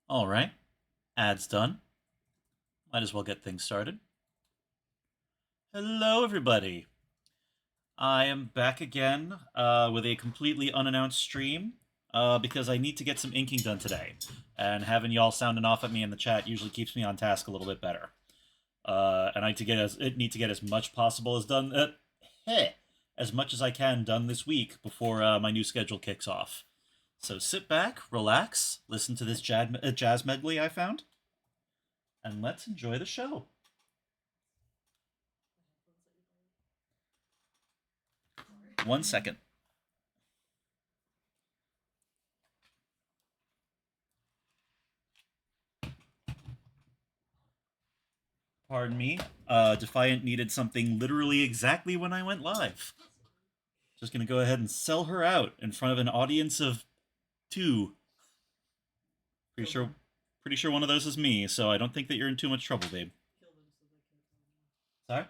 All right, ads done. Might as well get things started. Hello, everybody. I am back again with a completely unannounced stream because I need to get some inking done today, and having y'all sounding off at me in the chat usually keeps me on task a little bit better. And I need to get as much possible as done, as much as I can done this week before my new schedule kicks off. So sit back, relax, listen to this jazz medley I found, and let's enjoy the show. One second. Pardon me. Defiant needed something literally exactly when I went live. Just gonna go ahead and sell her out in front of an audience of two. Pretty sure, pretty sure one of those is me. So I don't think that you're in too much trouble, babe. Sorry.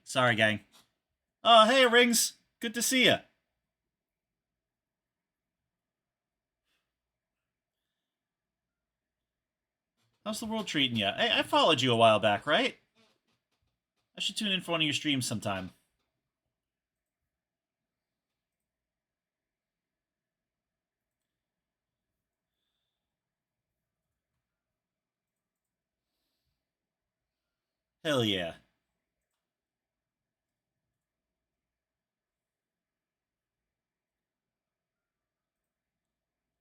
Sorry, gang. Oh, hey, Rings. Good to see ya. How's the world treating you? Hey, I followed you a while back, right? I should tune in for one of your streams sometime. Hell yeah.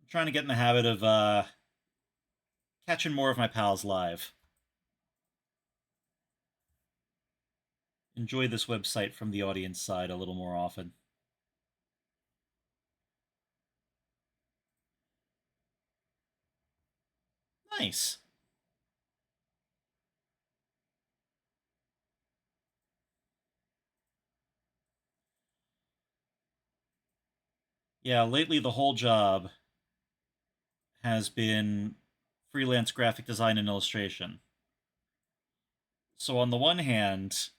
I'm trying to get in the habit of catching more of my pals live. Enjoy this website from the audience side a little more often. Nice. Yeah, lately the whole job has been freelance graphic design and illustration. So on the one hand,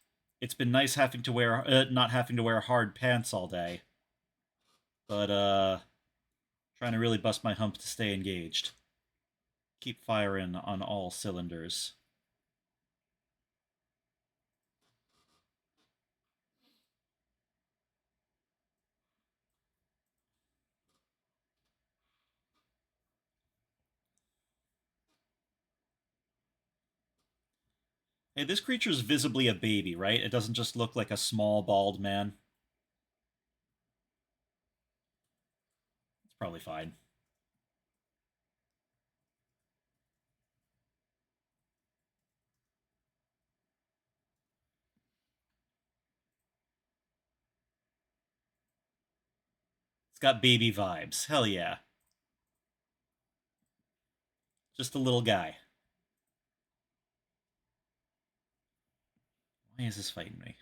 it's been nice having to wear not having to wear hard pants all day, but trying to really bust my hump to stay engaged. Keep firing on all cylinders. Hey, this creature's visibly a baby, right? It doesn't just look like a small bald man. It's probably fine. It's got baby vibes. Hell yeah. Just a little guy. Why is this fighting me?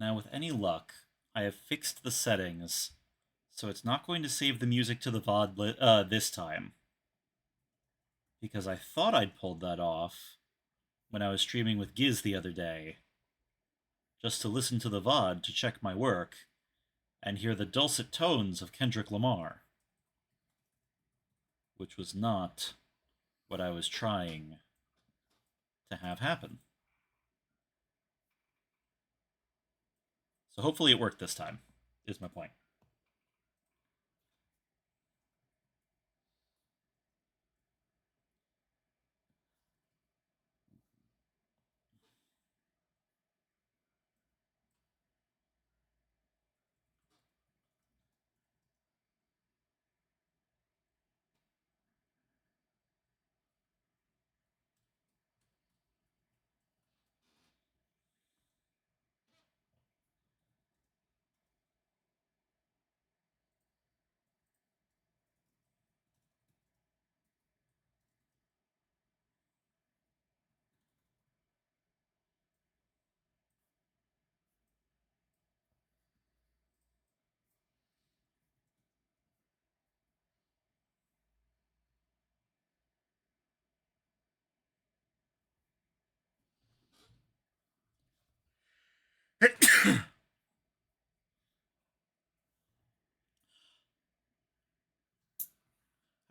Now, with any luck, I have fixed the settings, so it's not going to save the music to the VOD this time. Because I thought I'd pulled that off when I was streaming with Giz the other day, just to listen to the VOD to check my work and hear the dulcet tones of Kendrick Lamar, which was not what I was trying to have happen. So hopefully it worked this time, is my point.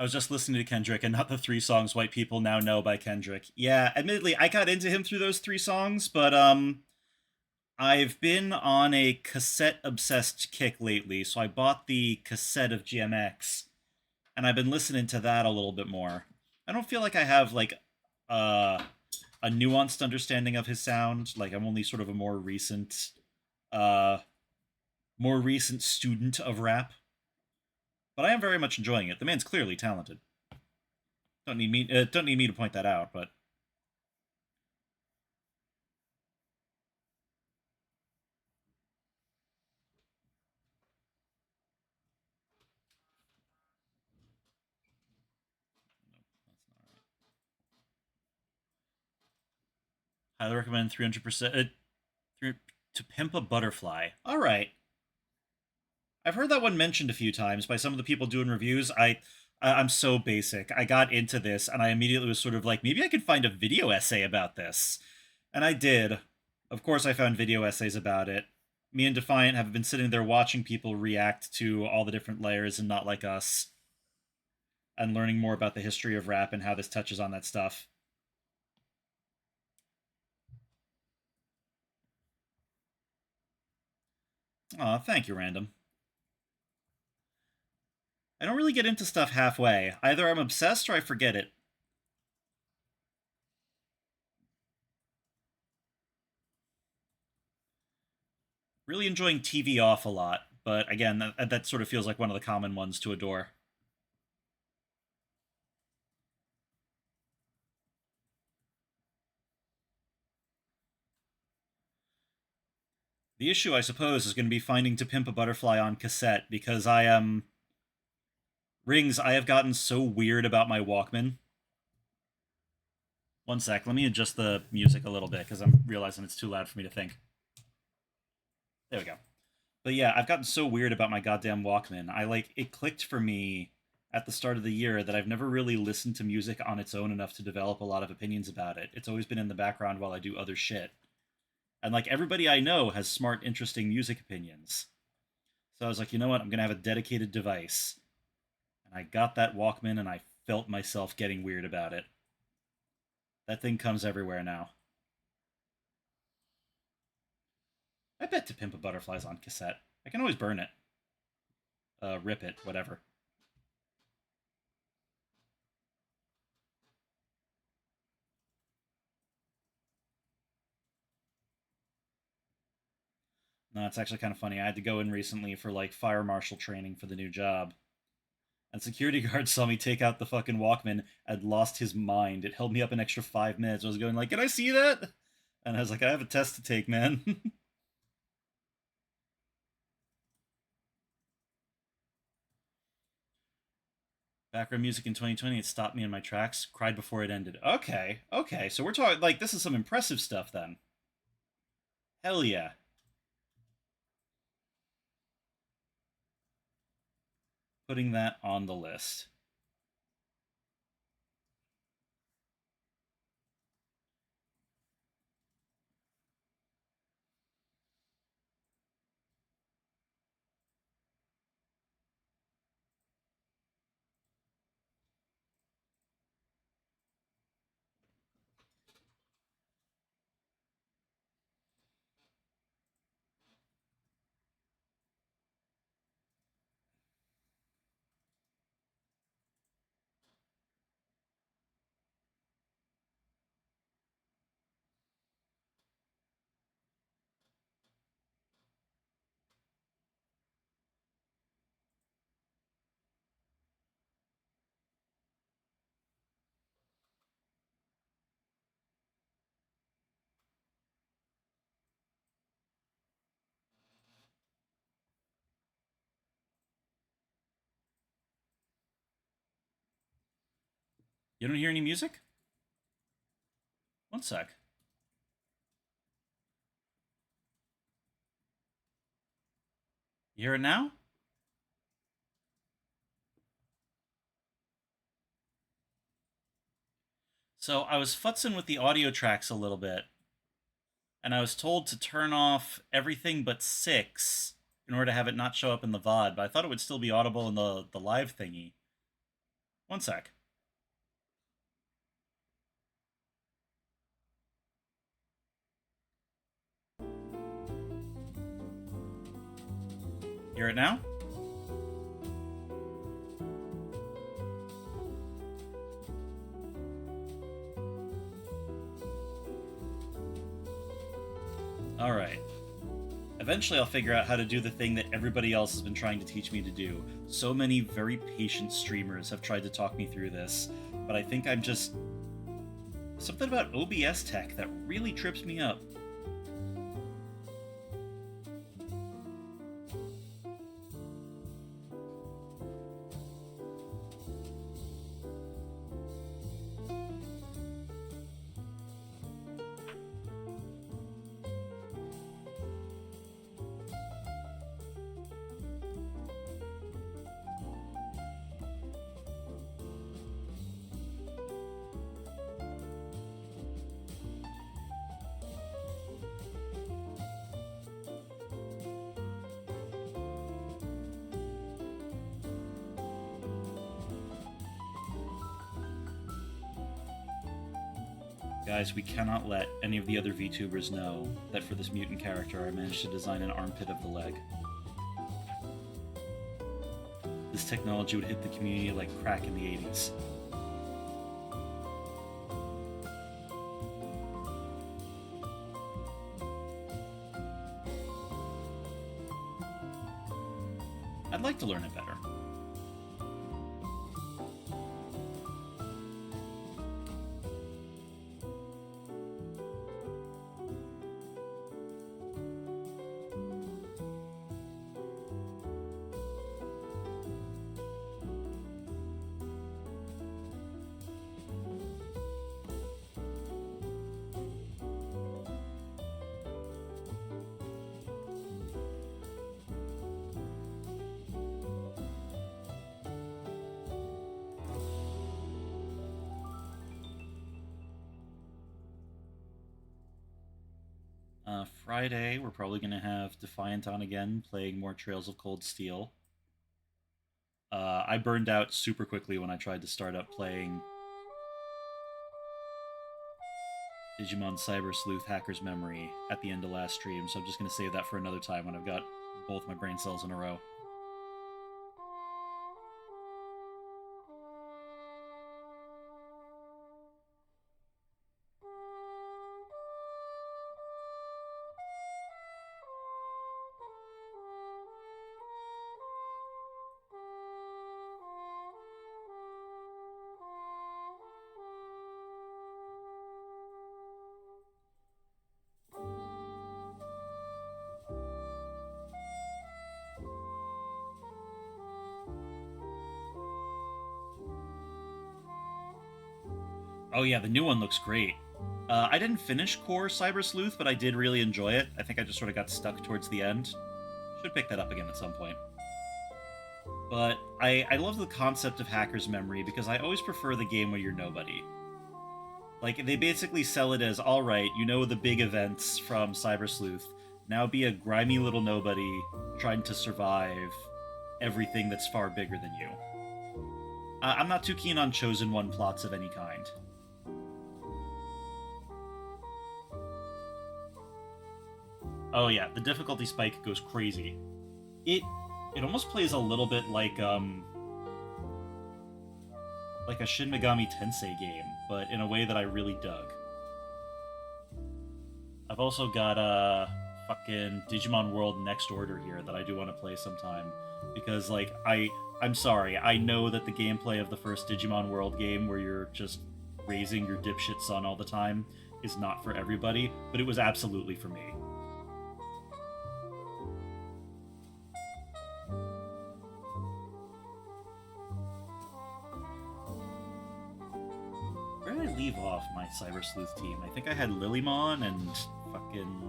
I was just listening to Kendrick and not the three songs white people now know by Kendrick. Yeah, admittedly, I got into him through those three songs, but I've been on a cassette obsessed kick lately, so I bought the cassette of GMX, and I've been listening to that a little bit more. I don't feel like I have like uh, a nuanced understanding of his sound. Like I'm only sort of a uh, more recent student of rap, but I am very much enjoying it. The man's clearly talented. Don't need me to point that out, but highly recommend 300%. To Pimp a Butterfly. All right, I've heard that one mentioned a few times by some of the people doing reviews. I'm so basic. I got into this and I immediately was sort of like, maybe I could find a video essay about this, and I did. Of course, I found video essays about it. Me and Defiant have been sitting there watching people react to all the different layers and Not Like Us, and learning more about the history of rap and how this touches on that stuff. Aw, thank you, Random. I don't really get into stuff halfway. Either I'm obsessed or I forget it. Really enjoying TV Off a lot, but again, that sort of feels like one of the common ones to adore. The issue, I suppose, is going to be finding To Pimp a Butterfly on cassette because I am. Rings, I have gotten so weird about my Walkman. One sec, let me adjust the music a little bit because I'm realizing it's too loud for me to think. There we go. But yeah, I've gotten so weird about my goddamn Walkman. It clicked for me at the start of the year that I've never really listened to music on its own enough to develop a lot of opinions about it. It's always been in the background while I do other shit. And like everybody I know has smart, interesting music opinions. So I was like, you know what? I'm going to have a dedicated device. And I got that Walkman and I felt myself getting weird about it. That thing comes everywhere now. I bet To Pimp a Butterfly's on cassette. I can always burn it. Rip it, whatever. No, it's actually kind of funny. I had to go in recently for like fire marshal training for the new job. And security guards saw me take out the fucking Walkman and lost his mind. It held me up an extra 5 minutes. I was going like, "Can I see that?" And I was like, "I have a test to take, man." Background music in 2020, it stopped me in my tracks. Cried before it ended. Okay, okay. So we're talking like this is some impressive stuff then. Hell yeah. Putting that on the list. You don't hear any music? One sec. You hear it now? So I was futzing with the audio tracks a little bit, and I was told to turn off everything but six in order to have it not show up in the VOD, but I thought it would still be audible in the live thingy. One sec. Hear it now? Alright. Eventually I'll figure out how to do the thing that everybody else has been trying to teach me to do. So many very patient streamers have tried to talk me through this, but I think I'm just... something about OBS tech that really trips me up. Guys, we cannot let any of the other VTubers know that for this mutant character I managed to design an armpit of the leg. This technology would hit the community like crack in the 80s. I'd like to learn it better. Friday, we're probably going to have Defiant on again, playing more Trails of Cold Steel. I burned out super quickly when I tried to start up playing Digimon Cyber Sleuth Hacker's Memory at the end of last stream, so I'm just going to save that for another time when I've got both my brain cells in a row. Oh yeah, the new one looks great. I didn't finish Core Cyber Sleuth, but I did really enjoy it. I think I just sort of got stuck towards the end. Should pick that up again at some point. But I love the concept of Hacker's Memory because I always prefer the game where you're nobody. Like, they basically sell it as, alright, you know the big events from Cyber Sleuth, now be a grimy little nobody trying to survive everything that's far bigger than you. I'm not too keen on Chosen One plots of any kind. Oh yeah, the difficulty spike goes crazy. It almost plays a little bit like a Shin Megami Tensei game, but in a way that I really dug. I've also got a fucking Digimon World Next Order here that I do want to play sometime, because like I'm sorry, I know that the gameplay of the first Digimon World game where you're just raising your dipshit son all the time is not for everybody, but it was absolutely for me. Where did I leave off my Cyber Sleuth team? I think I had Lilymon and fucking...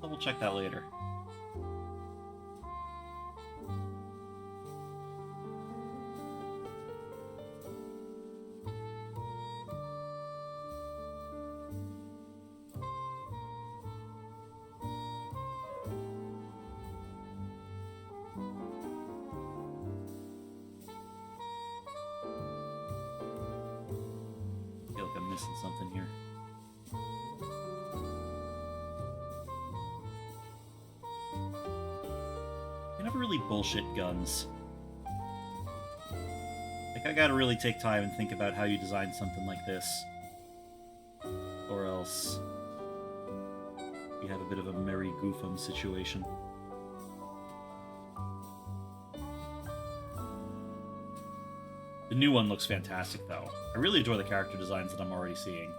Double check that later. missing something here. I never really bullshit guns. Like, I gotta really take time and think about how you design something like this. Or else you have a bit of a Merry Goofum situation. The new one looks fantastic, though. I really enjoy the character designs that I'm already seeing.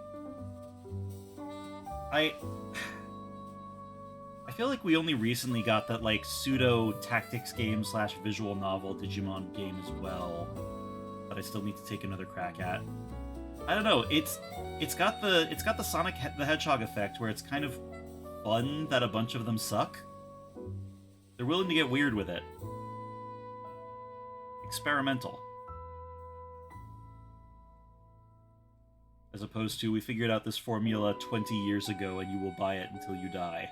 I feel like we only recently got that, like, pseudo-tactics game / visual novel Digimon game as well, that I still need to take another crack at. I don't know, it's got the Sonic the Hedgehog effect, where it's kind of fun that a bunch of them suck. They're willing to get weird with it. Experimental. As opposed to, we figured out this formula 20 years ago and you will buy it until you die.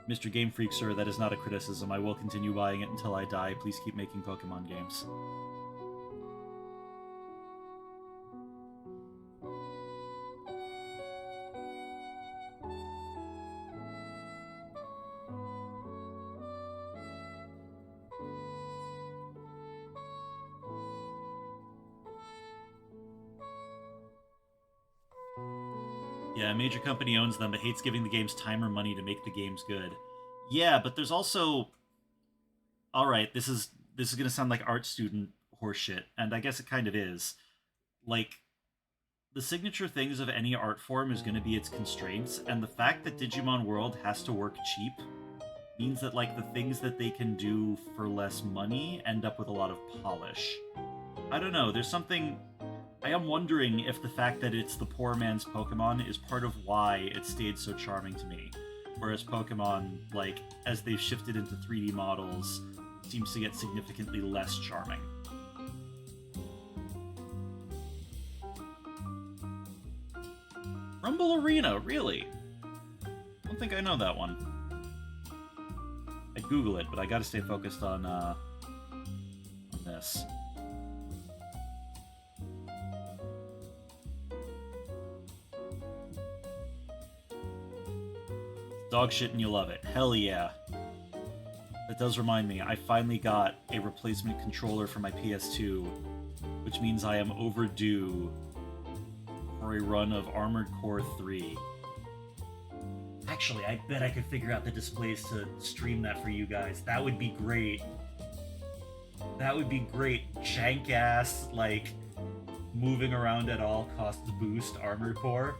Mr. Game Freak, sir, that is not a criticism. I will continue buying it until I die. Please keep making Pokemon games. Yeah, a major company owns them but hates giving the games time or money to make the games good. Yeah, but there's also... Alright, this is gonna sound like art student horseshit, and I guess it kind of is. Like, the signature things of any art form is gonna be its constraints, and the fact that Digimon World has to work cheap means that, like, the things that they can do for less money end up with a lot of polish. I don't know, there's something... I am wondering if the fact that it's the poor man's Pokemon is part of why it stayed so charming to me. Whereas Pokemon, like, as they've shifted into 3D models, seems to get significantly less charming. Rumble Arena, really? I don't think I know that one. I'd Google it, but I gotta stay focused on this. Dog shit and you love it. Hell yeah. That does remind me, I finally got a replacement controller for my PS2, which means I am overdue for a run of Armored Core 3. Actually, I bet I could figure out the displays to stream that for you guys. That would be great. That would be great. Jank-ass, like, moving around at all costs boost Armored Core.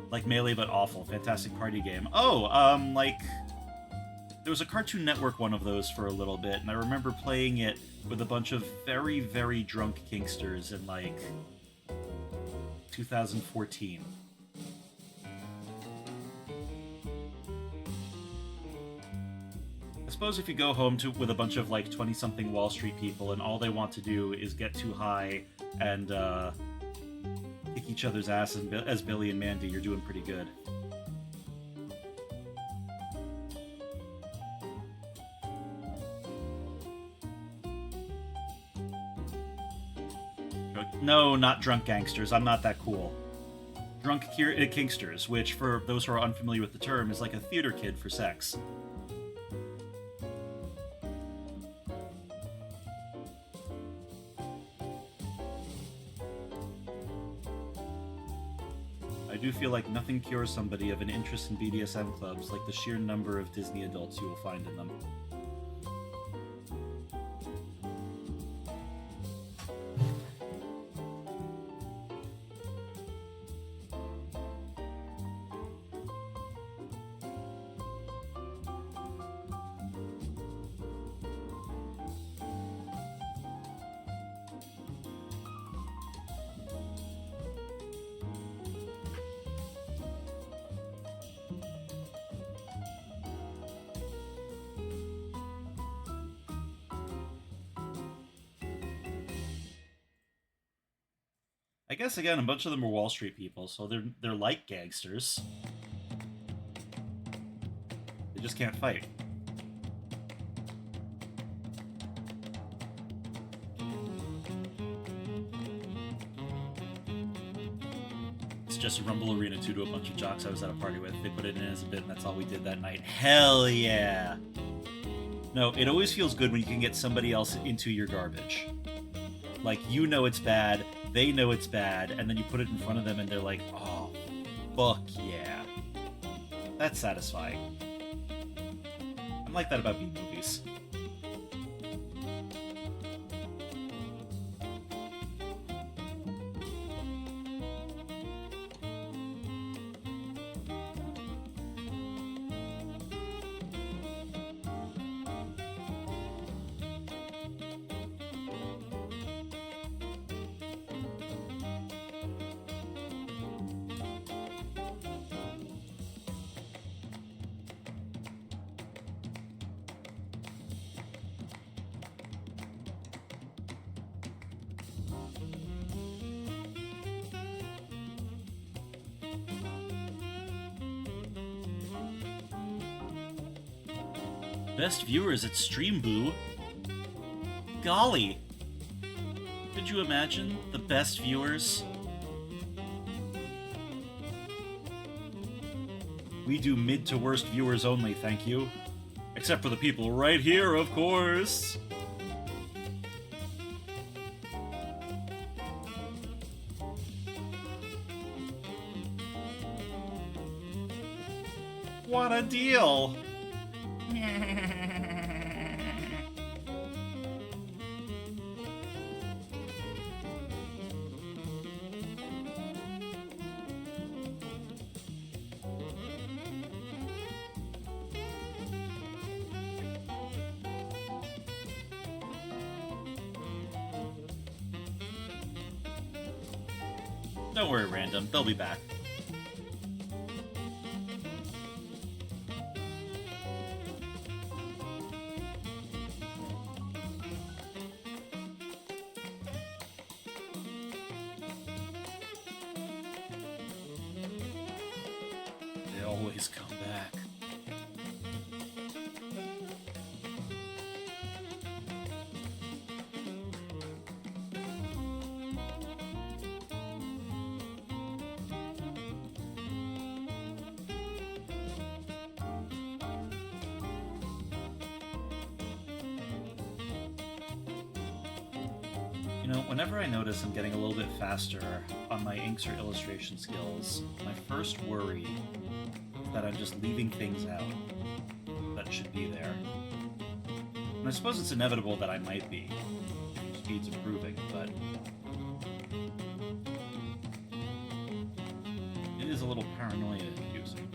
Like Melee, but awful. Fantastic party game. Oh, like... There was a Cartoon Network one of those for a little bit, and I remember playing it with a bunch of very, very drunk kinksters in, like, 2014. I suppose if you go home with a bunch of, like, 20-something Wall Street people, and all they want to do is get too high and, kick each other's ass as Billy and Mandy, you're doing pretty good. No, not drunk gangsters. I'm not that cool. Drunk kinksters, which, for those who are unfamiliar with the term, is like a theater kid for sex. I do feel like nothing cures somebody of an interest in BDSM clubs like the sheer number of Disney adults you will find in them. I guess, again, a bunch of them are Wall Street people, so they're like gangsters. They just can't fight. suggested Rumble Arena 2 to a bunch of jocks I was at a party with. They put it in as a bit, and that's all we did that night. Hell yeah! No, it always feels good when you can get somebody else into your garbage. Like, you know it's bad, they know it's bad, and then you put it in front of them and they're like, oh, fuck yeah. That's satisfying. I'm like that about B-movies. Best viewers at Stream Boo? Golly! Could you imagine the best viewers? We do mid to worst viewers only, thank you. Except for the people right here, of course! What a deal! Don't worry, Random. They'll be back. They always come back. You know, whenever I notice I'm getting a little bit faster on my inks or illustration skills, my first worry is that I'm just leaving things out that should be there. And I suppose it's inevitable that I might be. Speed's improving, but it is a little paranoia-inducing.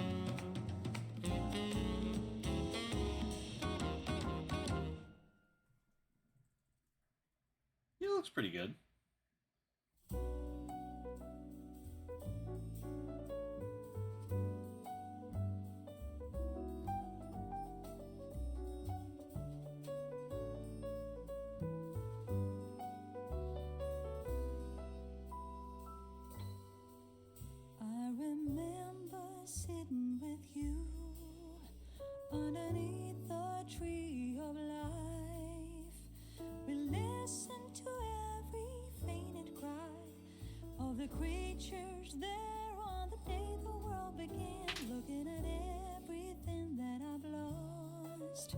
He looks pretty good. I remember sitting with you underneath the tree of life. We listened to every fainted cry of the creatures there on the day the world began. Looking at everything that I've lost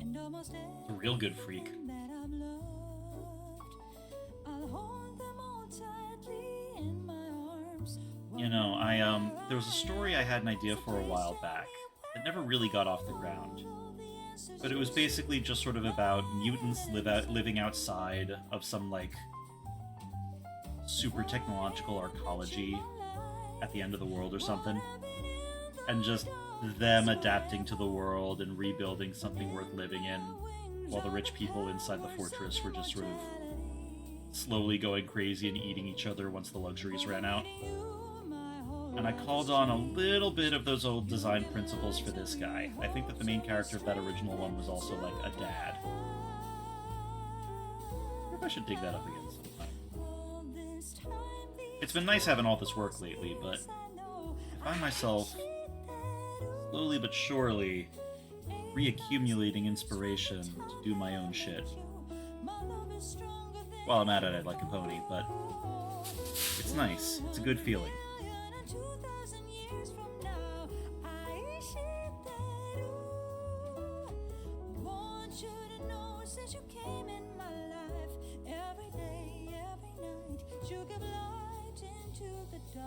and almost A real good freak. everything that I've loved. I'll hold them all tightly in my arms. You know, there was a story I had an idea for a while back that never really got off the ground. But it was basically just sort of about mutants living outside of some, like, super technological arcology at the end of the world or something. And just them adapting to the world and rebuilding something worth living in, while the rich people inside the fortress were just sort of slowly going crazy and eating each other once the luxuries ran out. And I called on a little bit of those old design principles for this guy. I think that the main character of that original one was also, like, a dad. I wonder if I should dig that up again sometime. It's been nice having all this work lately, but I find myself, slowly but surely, reaccumulating inspiration to do my own shit. While I'm at it, I'd like a pony, but it's nice. It's a good feeling.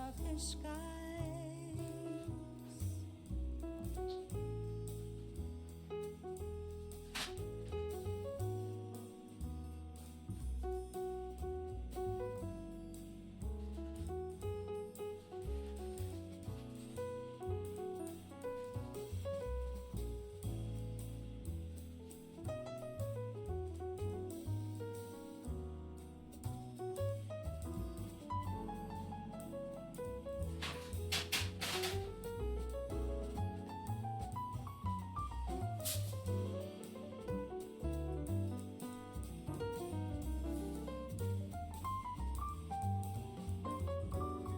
darkest skies.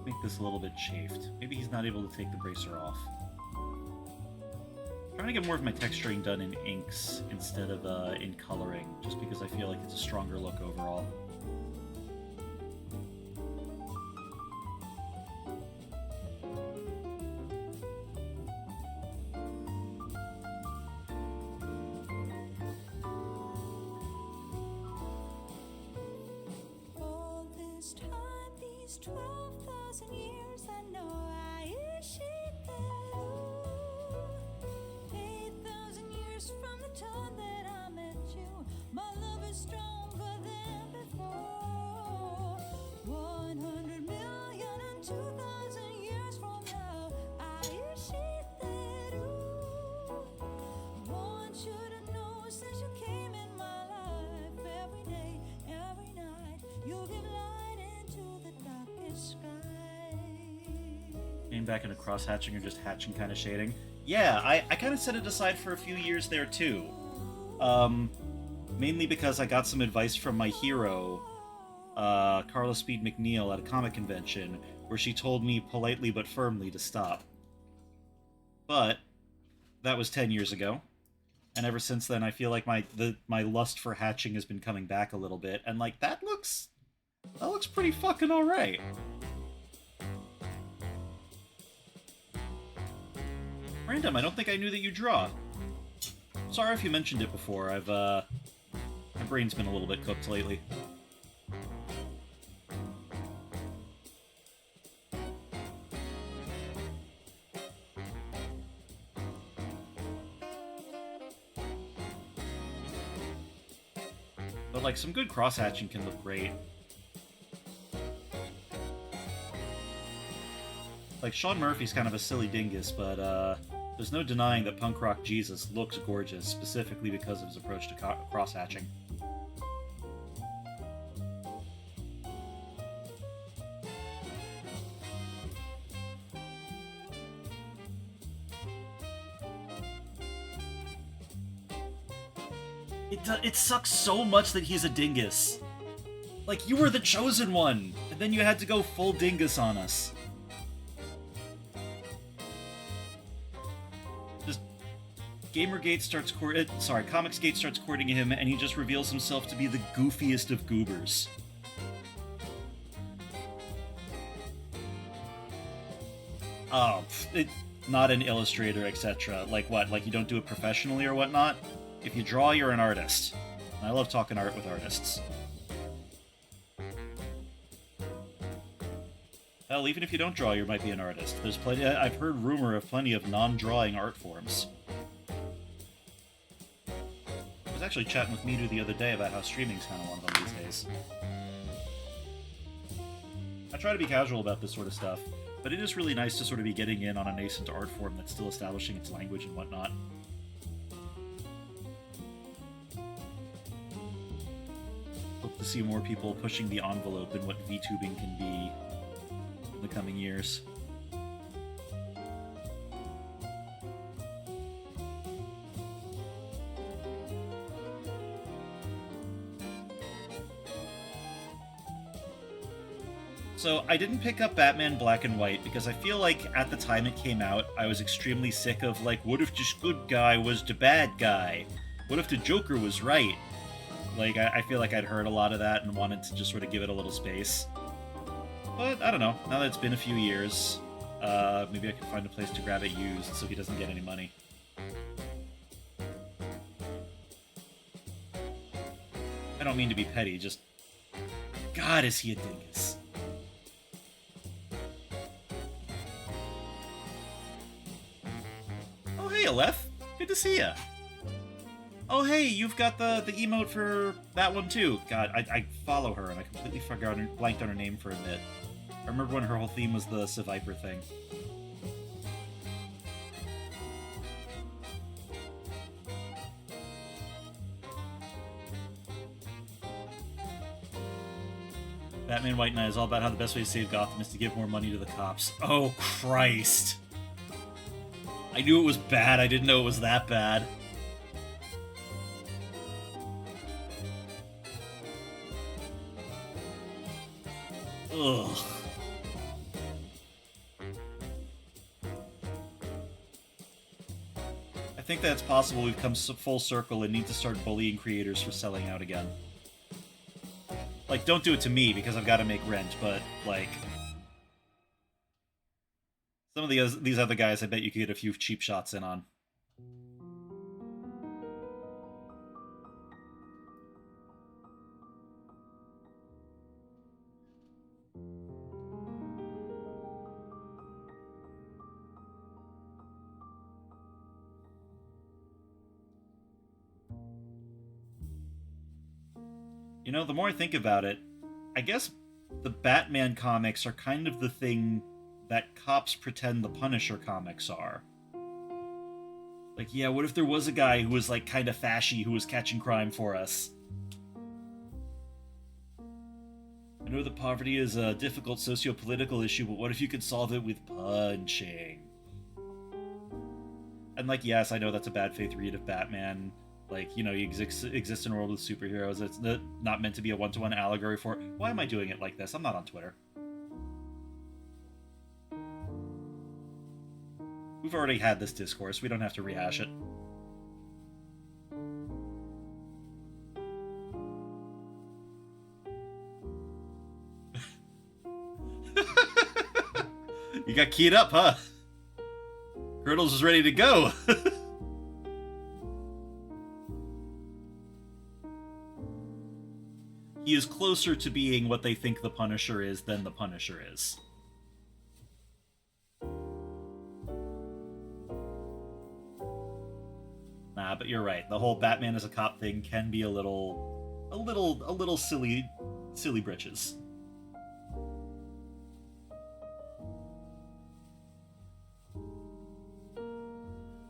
Make this a little bit chafed. Maybe he's not able to take the bracer off. Trying to get more of my texturing done in inks instead of in coloring, just because I feel like it's a stronger look overall. All this time, these 12,000 years, I know I ishitheru. 8,000 years from the time that I met you, my love is stronger than before. 100 million and 2,000 years from now, I ishitheru. Want you to know since you came in my life, every day, every night, you give light into the darkest sky. Came back into cross-hatching or just hatching kind of shading. Yeah, I kind of set it aside for a few years there too. Mainly because I got some advice from my hero, Carla Speed McNeil, at a comic convention, where she told me politely but firmly to stop. But that was 10 years ago, and ever since then I feel like my lust for hatching has been coming back a little bit, and like that looks pretty fucking alright. Random, I don't think I knew that you draw. Sorry if you mentioned it before. My brain's been a little bit cooked lately. But like some good cross-hatching can look great. Like Sean Murphy's kind of a silly dingus, but there's no denying that Punk Rock Jesus looks gorgeous, specifically because of his approach to cross-hatching. It sucks so much that he's a dingus. Like, you were the chosen one, and then you had to go full dingus on us. Just Gamergate starts Comicsgate starts courting him, and he just reveals himself to be the goofiest of goobers. Oh, not an illustrator, etc. Like what? Like you don't do it professionally or whatnot? If you draw, you're an artist. And I love talking art with artists. Hell, even if you don't draw, you might be an artist. There's plenty. I've heard rumor of plenty of non-drawing art forms. I was actually chatting with Midu the other day about how streaming's kind of one of them these days. I try to be casual about this sort of stuff, but it is really nice to sort of be getting in on a nascent art form that's still establishing its language and whatnot. Hope to see more people pushing the envelope in what VTubing can be in the coming years. So, I didn't pick up Batman Black and White because I feel like at the time it came out, I was extremely sick of, like, what if this good guy was the bad guy? What if the Joker was right? Like, I feel like I'd heard a lot of that and wanted to just sort of give it a little space. But, I don't know, now that it's been a few years, maybe I can find a place to grab it used so he doesn't get any money. I don't mean to be petty, just... God, is he a dingus. ya, Leth. Good to see ya. Oh, hey, you've got the emote for that one, too. God, I follow her, and I completely blanked on her name for a bit. I remember when her whole theme was the Seviper thing. Batman White Knight is all about how the best way to save Gotham is to give more money to the cops. Oh, Christ. I knew it was bad. I didn't know it was that bad. Ugh. I think that it's possible we've come full circle and need to start bullying creators for selling out again. Like, don't do it to me because I've got to make rent, but, like... some of these other guys I bet you could get a few cheap shots in on. You know, the more I think about it, I guess the Batman comics are kind of the thing that cops pretend the Punisher comics are. Like, yeah, what if there was a guy who was, like, kind of fashy who was catching crime for us? I know that poverty is a difficult socio-political issue, but what if you could solve it with punching? And, like, yes, I know that's a bad faith read of Batman. Like, you know, you exist in a world with superheroes. It's not meant to be a one-to-one allegory for... Why am I doing it like this? I'm not on Twitter. We've already had this discourse. We don't have to rehash it. You got keyed up, huh? Hurdles is ready to go. He is closer to being what they think the Punisher is than the Punisher is. Nah, but you're right. The whole Batman as a cop thing can be a little silly britches.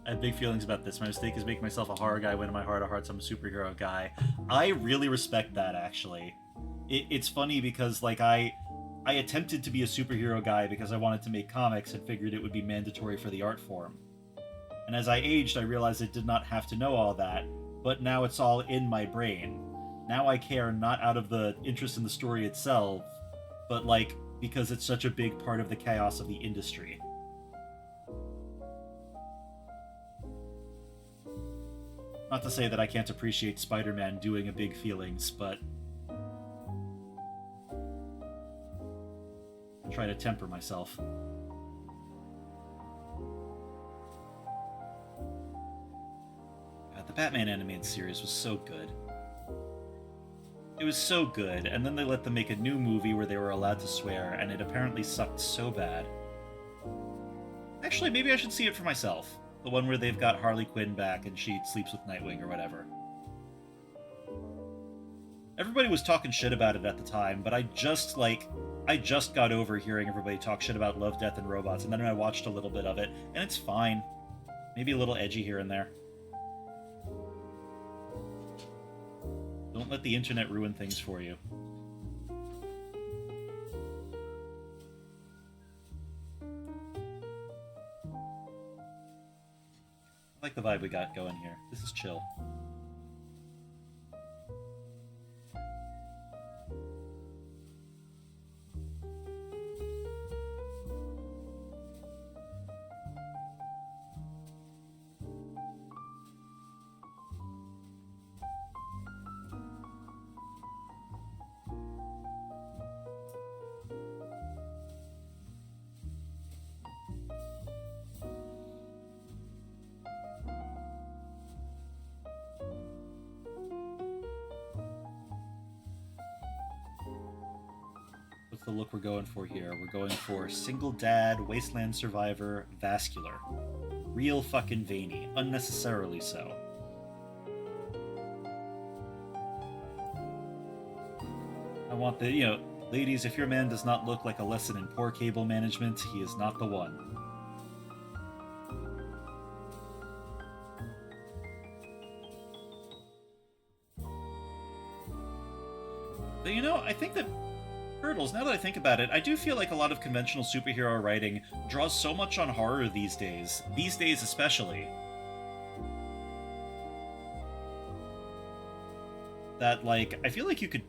I have big feelings about this. My mistake is making myself a horror guy when in my heart of hearts I'm a superhero guy. I really respect that, actually. It's funny because, like, I attempted to be a superhero guy because I wanted to make comics and figured it would be mandatory for the art form. And as I aged, I realized I did not have to know all that, but now it's all in my brain. Now I care not out of the interest in the story itself, but, like, because it's such a big part of the chaos of the industry. Not to say that I can't appreciate Spider-Man doing a big feelings, but I try to temper myself. God, the Batman animated series was so good. It was so good, and then they let them make a new movie where they were allowed to swear, and it apparently sucked so bad. Actually, maybe I should see it for myself. The one where they've got Harley Quinn back and she sleeps with Nightwing or whatever. Everybody was talking shit about it at the time, but I just got over hearing everybody talk shit about Love, Death, and Robots, and then I watched a little bit of it, and it's fine. Maybe a little edgy here and there. Don't let the internet ruin things for you. I like the vibe we got going here. This is chill. the look we're going for here. We're going for single dad, wasteland survivor, vascular. Real fucking veiny. Unnecessarily so. I want the, ladies, if your man does not look like a lesson in poor cable management, he is not the one. But I think that Turtles, now that I think about it, I do feel like a lot of conventional superhero writing draws so much on horror these days especially, that, I feel like you could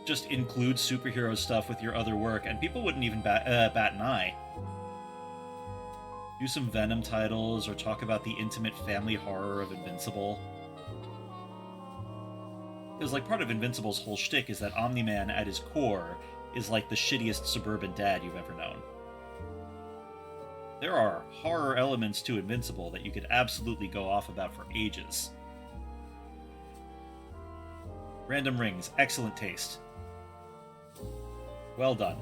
just include superhero stuff with your other work, and people wouldn't even bat an eye. Do some Venom titles, or talk about the intimate family horror of Invincible. Because, part of Invincible's whole shtick is that Omni-Man, at his core, is the shittiest suburban dad you've ever known. There are horror elements to Invincible that you could absolutely go off about for ages. Random rings, excellent taste. Well done.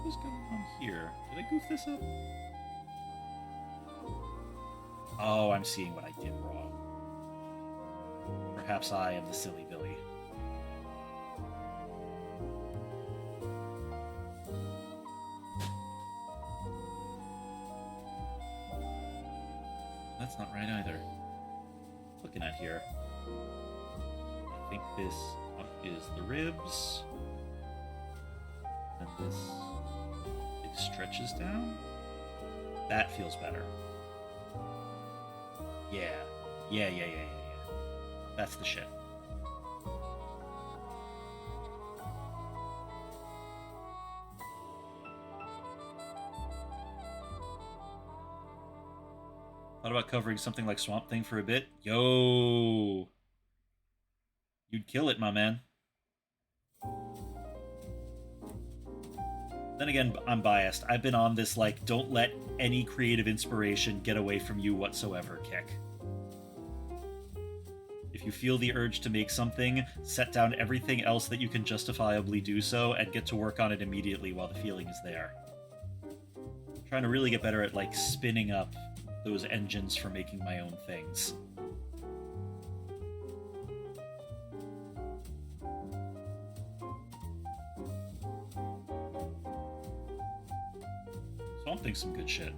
What's going on here? Did I goof this up? Oh, I'm seeing what I did wrong. Perhaps I am the silly Billy. That's not right either. Looking at here. I think this up is the ribs. And this it stretches down. That feels better. Yeah. Yeah. That's the shit. Thought about covering something like Swamp Thing for a bit? Yo! You'd kill it, my man. Then again, I'm biased. I've been on this, don't let any creative inspiration get away from you whatsoever kick. If you feel the urge to make something, set down everything else that you can justifiably do so, and get to work on it immediately while the feeling is there. I'm trying to really get better at, spinning up those engines for making my own things. Swamp Thing's some good shit.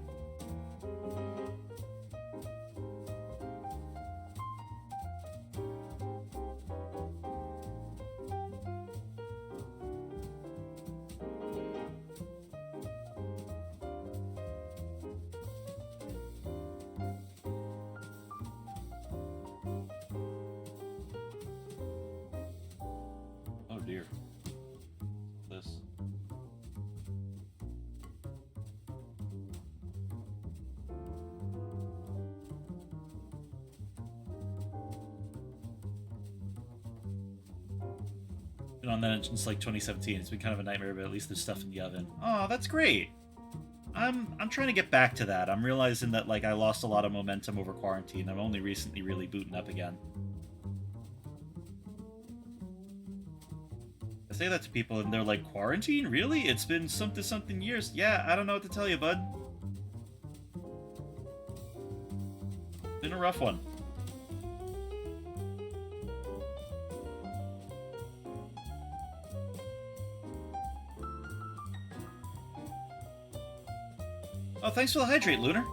Oh dear. This. Been on that engine since 2017. It's been kind of a nightmare, but at least there's stuff in the oven. Oh, that's great. I'm trying to get back to that. I'm realizing that I lost a lot of momentum over quarantine. I'm only recently really booting up again. I say that to people and they're like, quarantine? Really? It's been something years. Yeah, I don't know what to tell you, bud. Been a rough one. Oh, thanks for the hydrate, Lunar.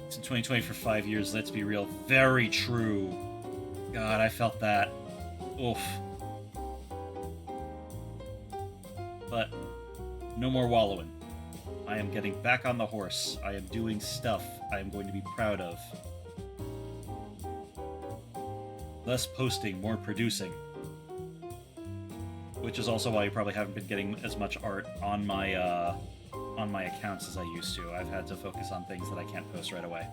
It's in 2020 for 5 years, let's be real. Very true. God, I felt that. Oof. But, no more wallowing. I am getting back on the horse. I am doing stuff I am going to be proud of. Less posting, more producing. Which is also why you probably haven't been getting as much art on my accounts as I used to. I've had to focus on things that I can't post right away.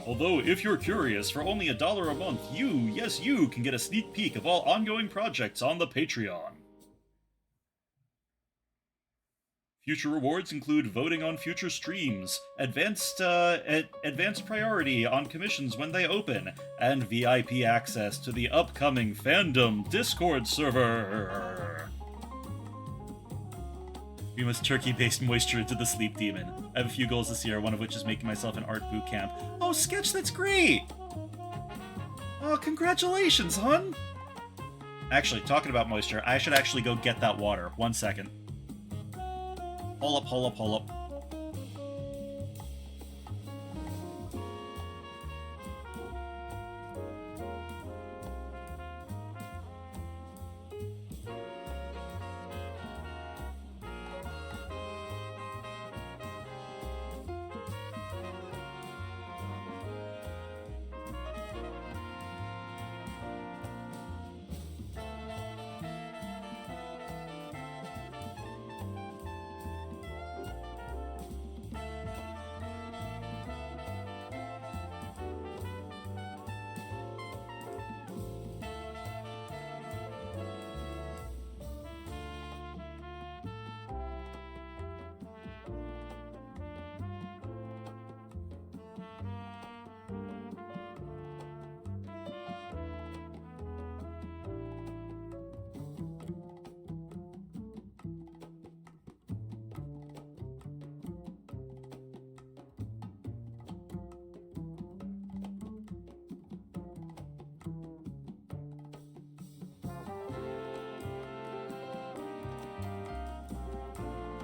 Although, if you're curious, for only $1 a month, you can get a sneak peek of all ongoing projects on the Patreon. Future rewards include voting on future streams, advanced priority on commissions when they open, and VIP access to the upcoming Fandom Discord server. We must turkey-based moisture into the Sleep Demon. I have a few goals this year, one of which is making myself an art boot camp. Oh, Sketch, that's great! Oh, congratulations, hon! Actually, talking about moisture, I should actually go get that water. 1 second. Hold up.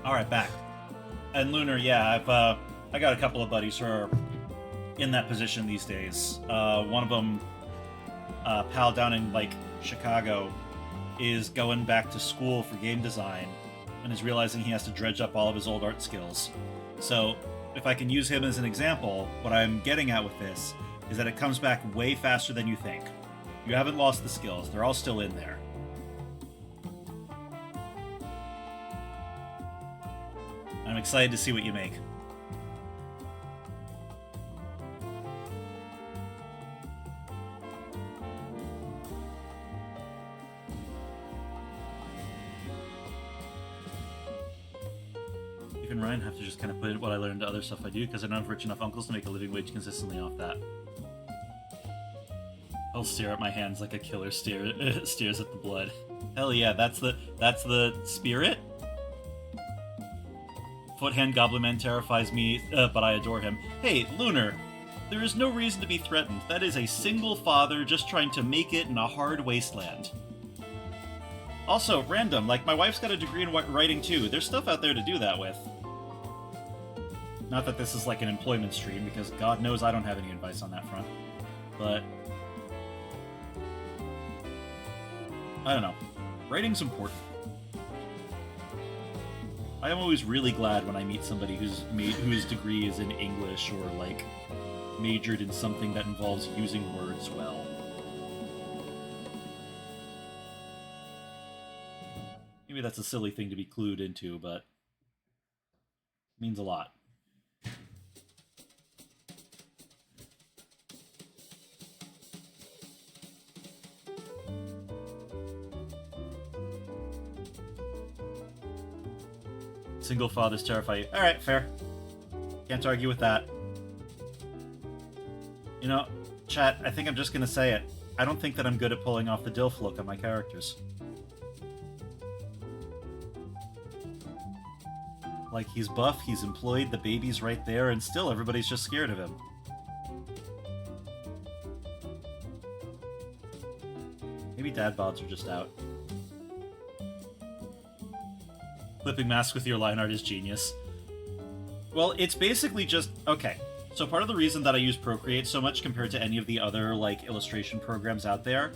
All right, back. And Lunar, yeah, I got a couple of buddies who are in that position these days. One of them, pal down in like Chicago, is going back to school for game design and is realizing he has to dredge up all of his old art skills. So, if I can use him as an example, what I'm getting at with this is that it comes back way faster than you think. You haven't lost the skills, they're all still in there. I'm excited to see what you make. Even Ryan have to just kind of put what I learned to other stuff I do because I don't have rich enough uncles to make a living wage consistently off that. I'll stare at my hands like a killer stares at the blood. Hell yeah, that's the spirit? Foothand Goblin Man terrifies me, but I adore him. Hey, Lunar, there is no reason to be threatened. That is a single father just trying to make it in a hard wasteland. Also, random, like, my wife's got a degree in writing too. There's stuff out there to do that with. Not that this is like an employment stream, because God knows I don't have any advice on that front. But I don't know. Writing's important. I am always really glad when I meet somebody whose degree is in English or, like, majored in something that involves using words well. Maybe that's a silly thing to be clued into, but it means a lot. Single fathers terrify you. Alright, fair. Can't argue with that. You know, chat, I think I'm just gonna say it. I don't think that I'm good at pulling off the DILF look on my characters. Like, he's buff, he's employed, the baby's right there, and still everybody's just scared of him. Maybe dad bods are just out. Clipping masks with your line art is genius. Well, it's basically just... Okay, so part of the reason that I use Procreate so much compared to any of the other, like, illustration programs out there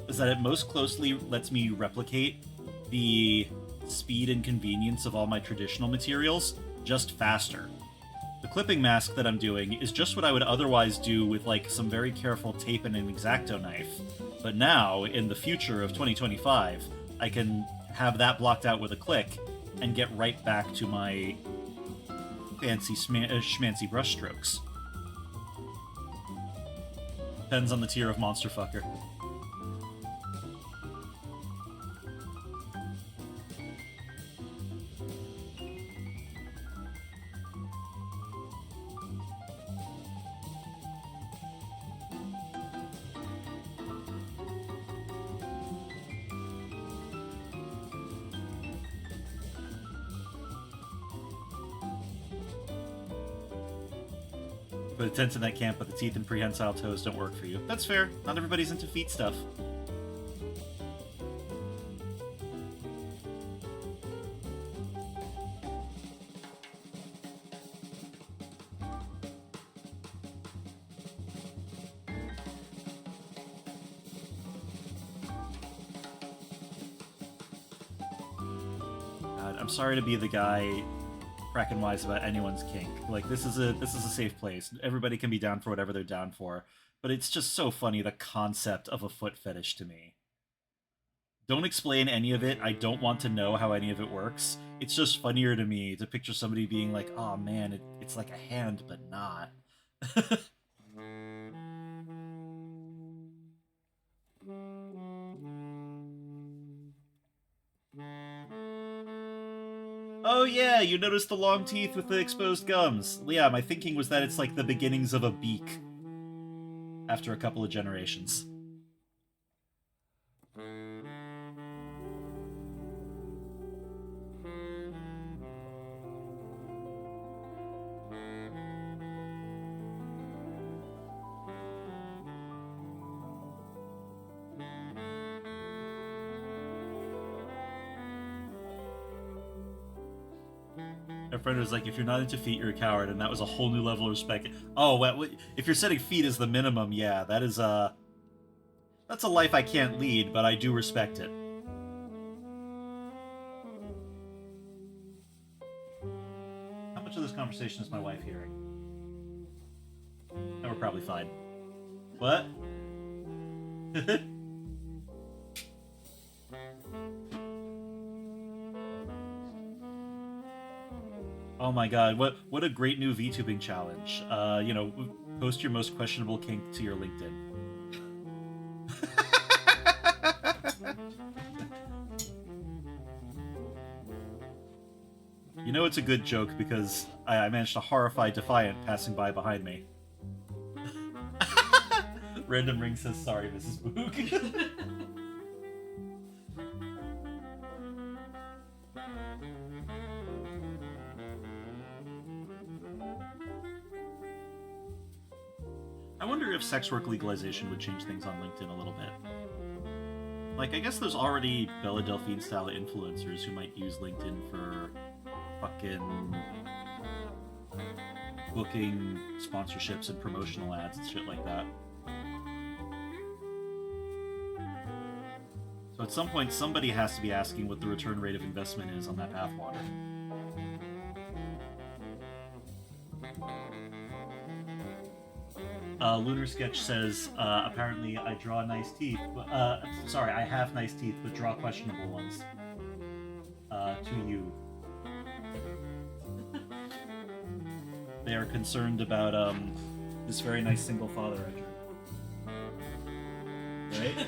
is that it most closely lets me replicate the speed and convenience of all my traditional materials, just faster. The clipping mask that I'm doing is just what I would otherwise do with, like, some very careful tape and an X-Acto knife. But now, in the future of 2025, I can have that blocked out with a click and get right back to my fancy schmancy brushstrokes. Depends on the tier of monster fucker. Put a tent in that camp, but the teeth and prehensile toes don't work for you. That's fair. Not everybody's into feet stuff. God, I'm sorry to be the guy cracking wise about anyone's kink. Like, this is a safe place. Everybody can be down for whatever they're down for. But it's just so funny, the concept of a foot fetish to me. Don't explain any of it. I don't want to know how any of it works. It's just funnier to me to picture somebody being like, oh man, it's like a hand, but not. Oh yeah, you noticed the long teeth with the exposed gums. Yeah, my thinking was that it's like the beginnings of a beak after a couple of generations. My friend was like, if you're not into feet, you're a coward, and that was a whole new level of respect. Oh, if you're setting feet as the minimum, yeah, that's a life I can't lead, but I do respect it. How much of this conversation is my wife hearing? No, we're probably fine. What? Oh my god, what a great new VTubing challenge. Post your most questionable kink to your LinkedIn. You know it's a good joke because I managed to horrify Defiant passing by behind me. Random Ring says, sorry, Mrs. Boog. I wonder if sex work legalization would change things on LinkedIn a little bit. Like, I guess there's already Bella Delphine-style influencers who might use LinkedIn for fucking booking sponsorships and promotional ads and shit like that. So at some point, somebody has to be asking what the return rate of investment is on that bathwater. Lunar Sketch says, apparently I draw nice teeth, but, sorry, I have nice teeth, but draw questionable ones. To you. They are concerned about, this very nice single father I drew. Right?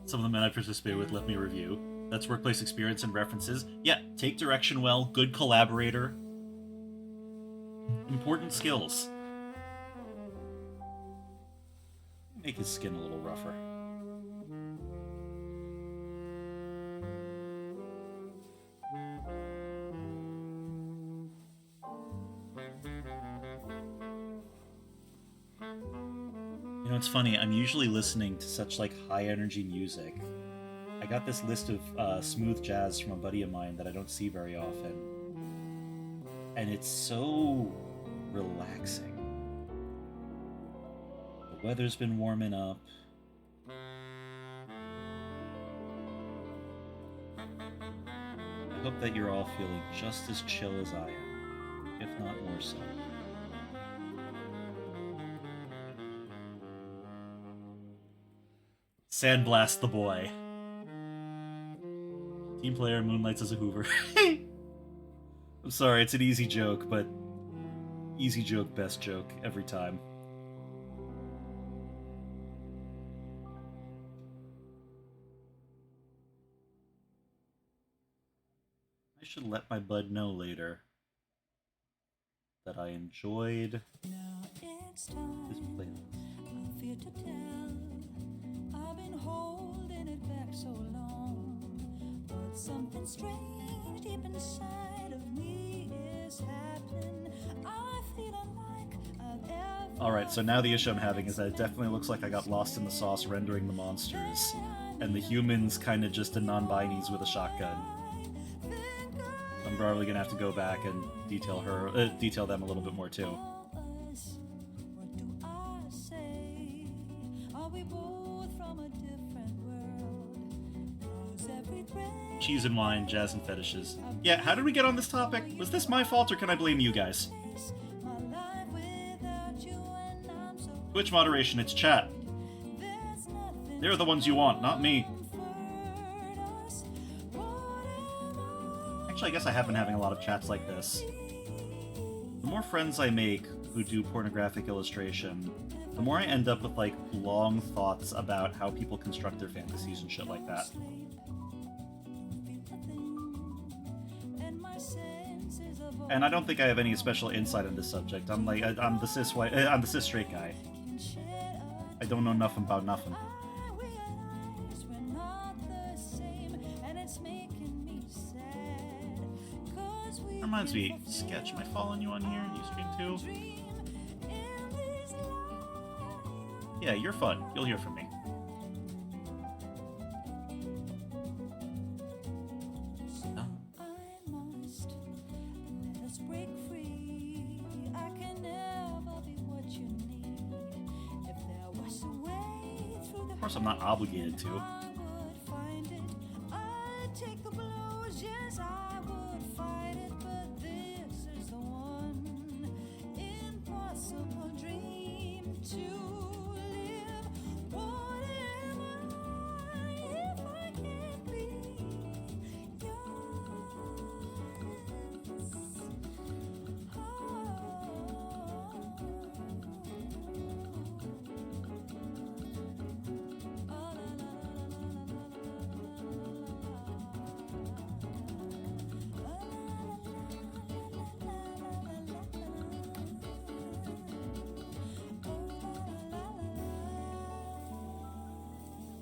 Some of the men I participated with left me a review. That's workplace experience and references. Yeah, take direction well, good collaborator. Important skills. Make his skin a little rougher. You know, it's funny, I'm usually listening to such, like, high-energy music. I got this list of smooth jazz from a buddy of mine that I don't see very often. And it's so relaxing. The weather's been warming up. I hope that you're all feeling just as chill as I am, if not more so. Sandblast the boy. Team player moonlights as a Hoover. I'm sorry, it's an easy joke, but easy joke, best joke, every time. should let my bud know later that I enjoyed Now it's time. his playlist. I fear to tell. I've been holding it back so long, but something strange deep inside of me is happening. I feel unlike I've ever. Alright, so now the issue I'm having is that it definitely looks like I got lost in the sauce rendering the monsters, and the humans kind of just a non-binies with a shotgun. I'm probably gonna have to go back and detail them a little bit more too. What do I say? Are we both from a different world? Knows every thread. Cheese and wine, jazz and fetishes. Yeah, how did we get on this topic? Was this my fault or can I blame you guys? My life without you, and I'm so Twitch moderation, it's chat. there's nothing They're the ones you want, not me. comfort us. What am Actually, I guess I have been having a lot of chats like this. The more friends I make who do pornographic illustration, the more I end up with, like, long thoughts about how people construct their fantasies and shit like that. and my senses of And I don't think I have any special insight on this subject. I'm the cis straight guy. can shed I don't know nothing about nothing. I realize we're not the same, and it's making me sad. 'Cause we Reminds me, Sketch, am I following you on here? You stream too? dream in these lies. Yeah, you're fun. You'll hear from me. I must let us break free. I can never be what you need. If there was a way through the Of course, I'm not obligated to. I would find it. I'd take the blows, yes, I would fight it. But this is the one impossible dream to live. What am I if I can't be yours?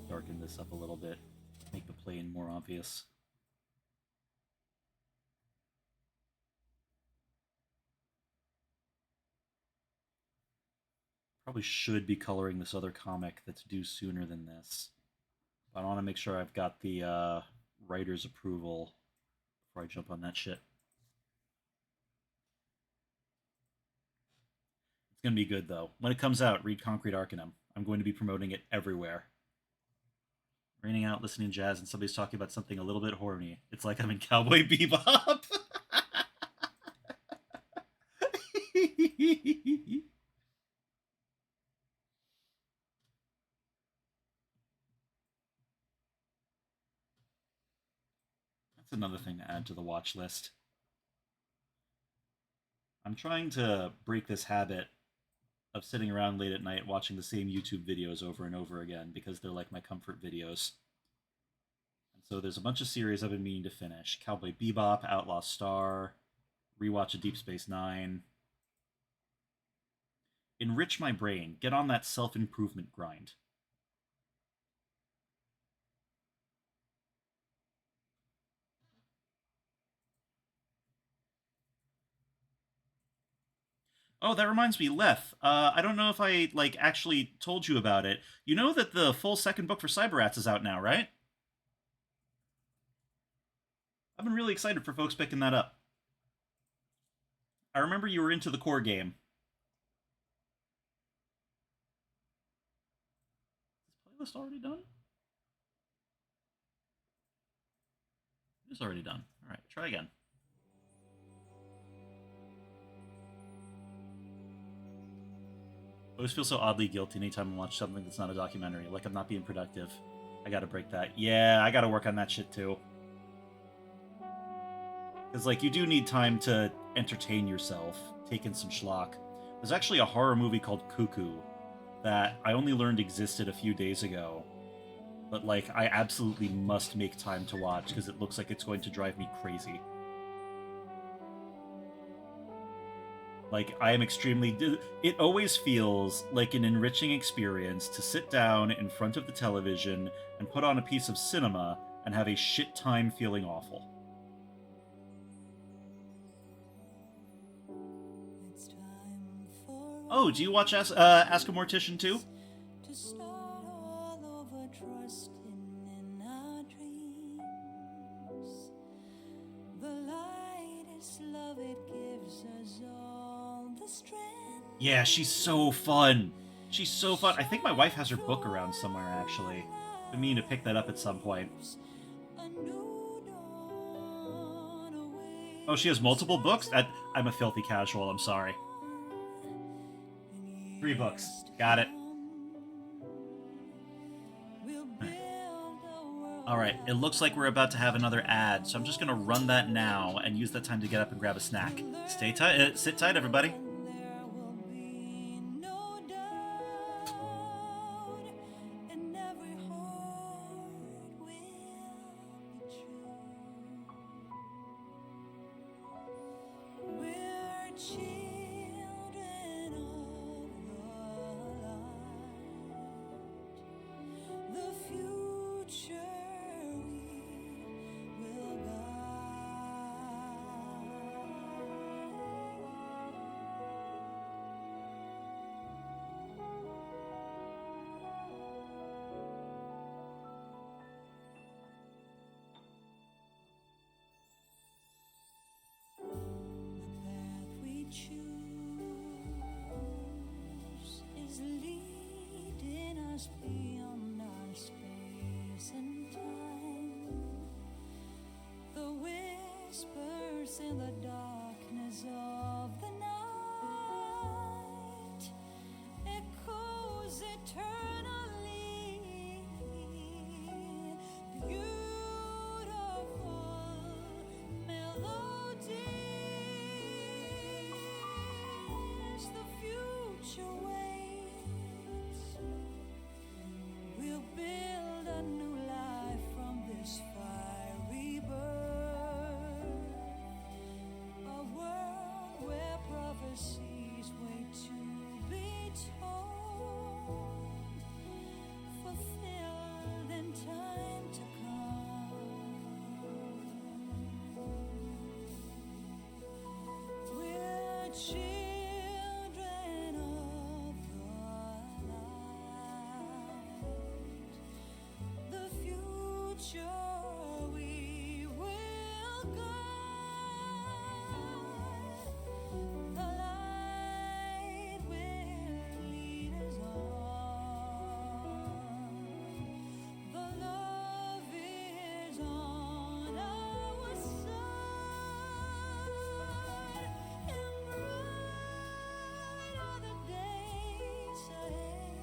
Darken this up a little bit. Make the plane more obvious. Probably should be coloring this other comic that's due sooner than this. But I want to make sure I've got the writer's approval before I jump on that shit. It's going to be good, though. When it comes out, read Concrete Arcanum. I'm going to be promoting it everywhere. Raining out, listening to jazz, and somebody's talking about something a little bit horny. It's like I'm in Cowboy Bebop. That's another thing to add to the watch list. I'm trying to break this habit of sitting around late at night watching the same YouTube videos over and over again because they're like my comfort videos. And so there's a bunch of series I've been meaning to finish. Cowboy Bebop, Outlaw Star, rewatch of Deep Space Nine. Enrich my brain. Get on that self-improvement grind. Oh, that reminds me, Leth. I don't know if I actually told you about it. You know that the full second book for Cyberrats is out now, right? I've been really excited for folks picking that up. I remember you were into the core game. Is this playlist already done? It is already done. All right, try again. I always feel so oddly guilty anytime I watch something that's not a documentary. Like I'm not being productive. I gotta break that. Yeah, I gotta work on that shit too. Because, you do need time to entertain yourself, take in some schlock. There's actually a horror movie called Cuckoo that I only learned existed a few days ago. But, I absolutely must make time to watch because it looks like it's going to drive me crazy. Like, I am extremely. It always feels like an enriching experience to sit down in front of the television and put on a piece of cinema and have a shit time feeling awful. It's time for Oh, do you watch Ask a Mortician too? to start all over, trusting in our dreams. The light is love, it gives us all the strength. Yeah, she's so fun. She's so fun. I think my wife has her book around somewhere, actually. I mean to pick that up at some point. A new dawn awaits. Oh, she has multiple books? I'm a filthy casual, I'm sorry. 3 books. Got it. Alright, it looks like we're about to have another ad, so I'm just going to run that now and use that time to get up and grab a snack. Stay tight, sit tight, everybody. There will be no doubt, and every heart will be true. We're children of the light, the future we will The path we choose is leading us beyond our space and time. The whispers in the darkness of the night echoes eternally. Beautiful melodies, the future waits. We'll build a new life from this fiery birth, a world where prophecies wait to be told, fulfilled in time to come. We're children of the light, the future we will guide. The light will lead us on. The love is on our side, and bright are the days ahead.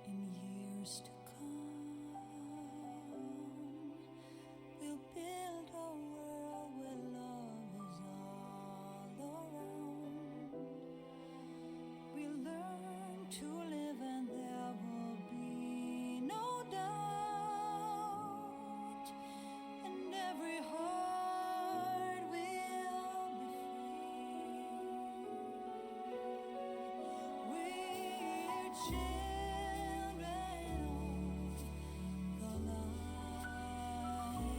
In years to come, we'll build a world where love is all around. We'll learn to live and there will be no doubt, and every heart will be free. We're children of the light.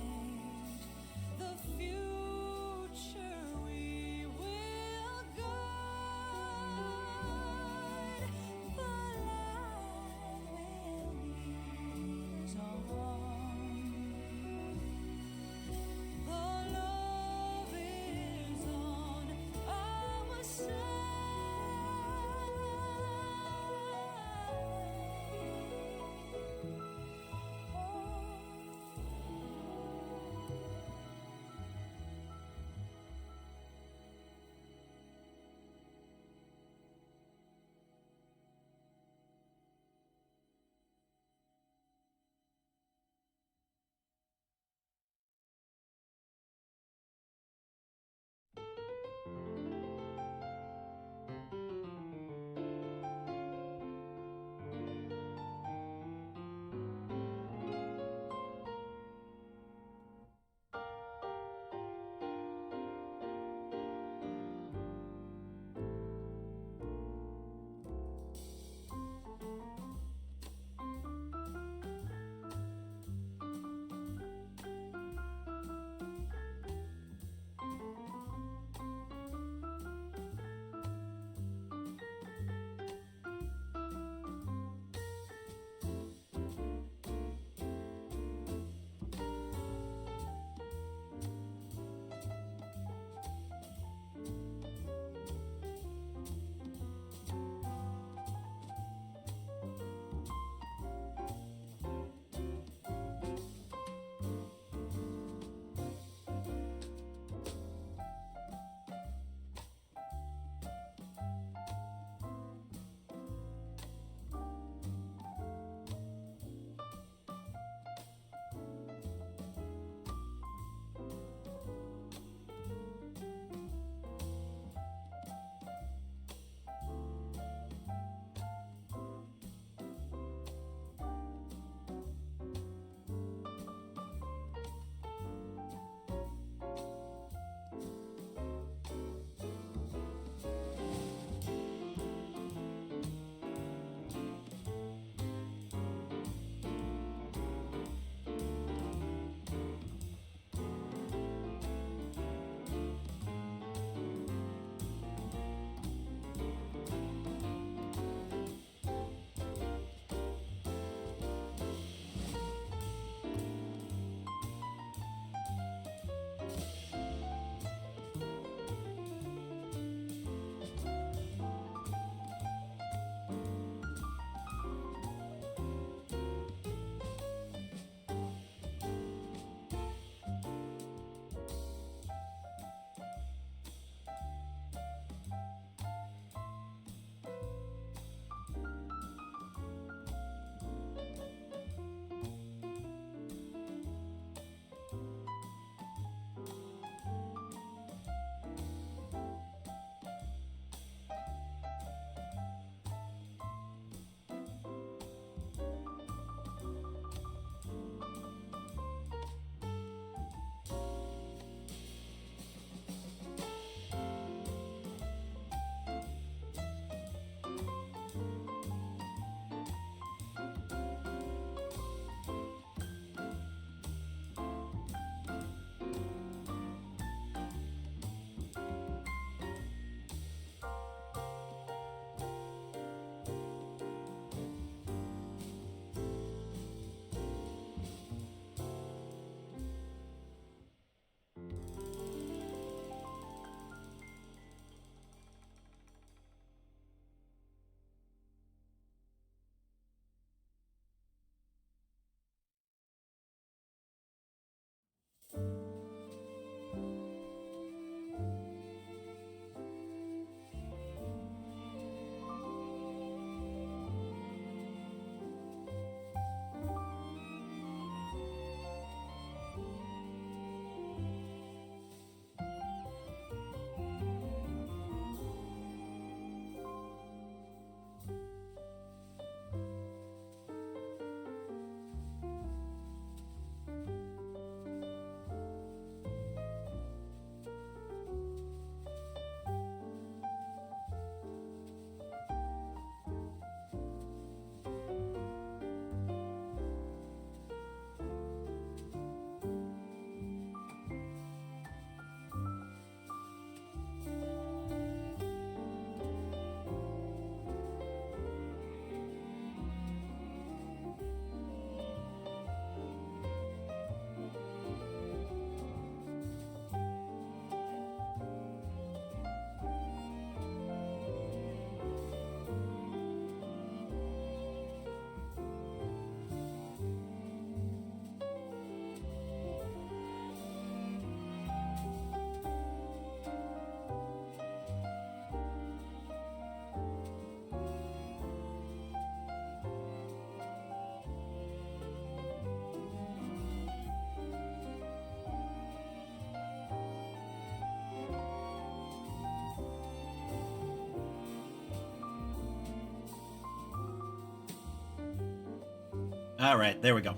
Alright, there we go.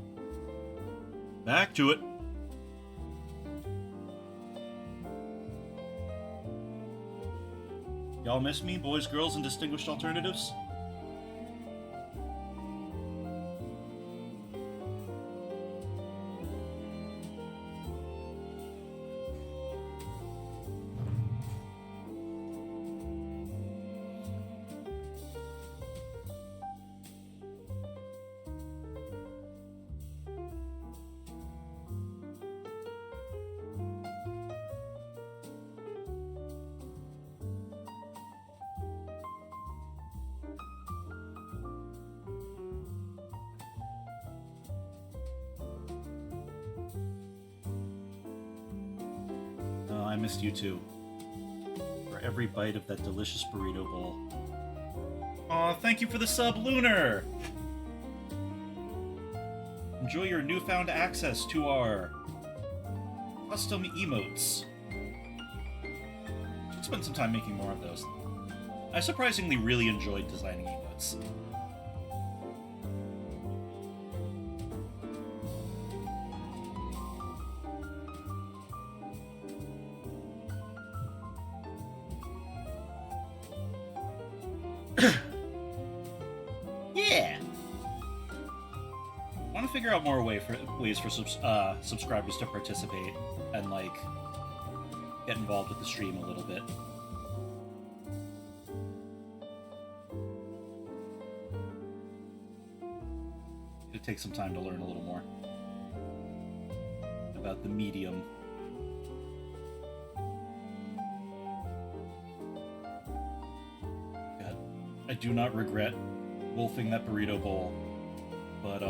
Back to it. Y'all miss me, boys, girls, and distinguished alternatives? Oh, I missed you too. For every bite of that delicious burrito bowl. Aw, thank you for the sub, Lunar! Enjoy your newfound access to our custom emotes. Should spend some time making more of those. I surprisingly really enjoyed designing emotes. Yeah! I want to figure out more ways for subscribers to participate and, like, get involved with the stream a little bit. It'll take some time to learn a little more about the medium. God, I do not regret wolfing that burrito bowl, but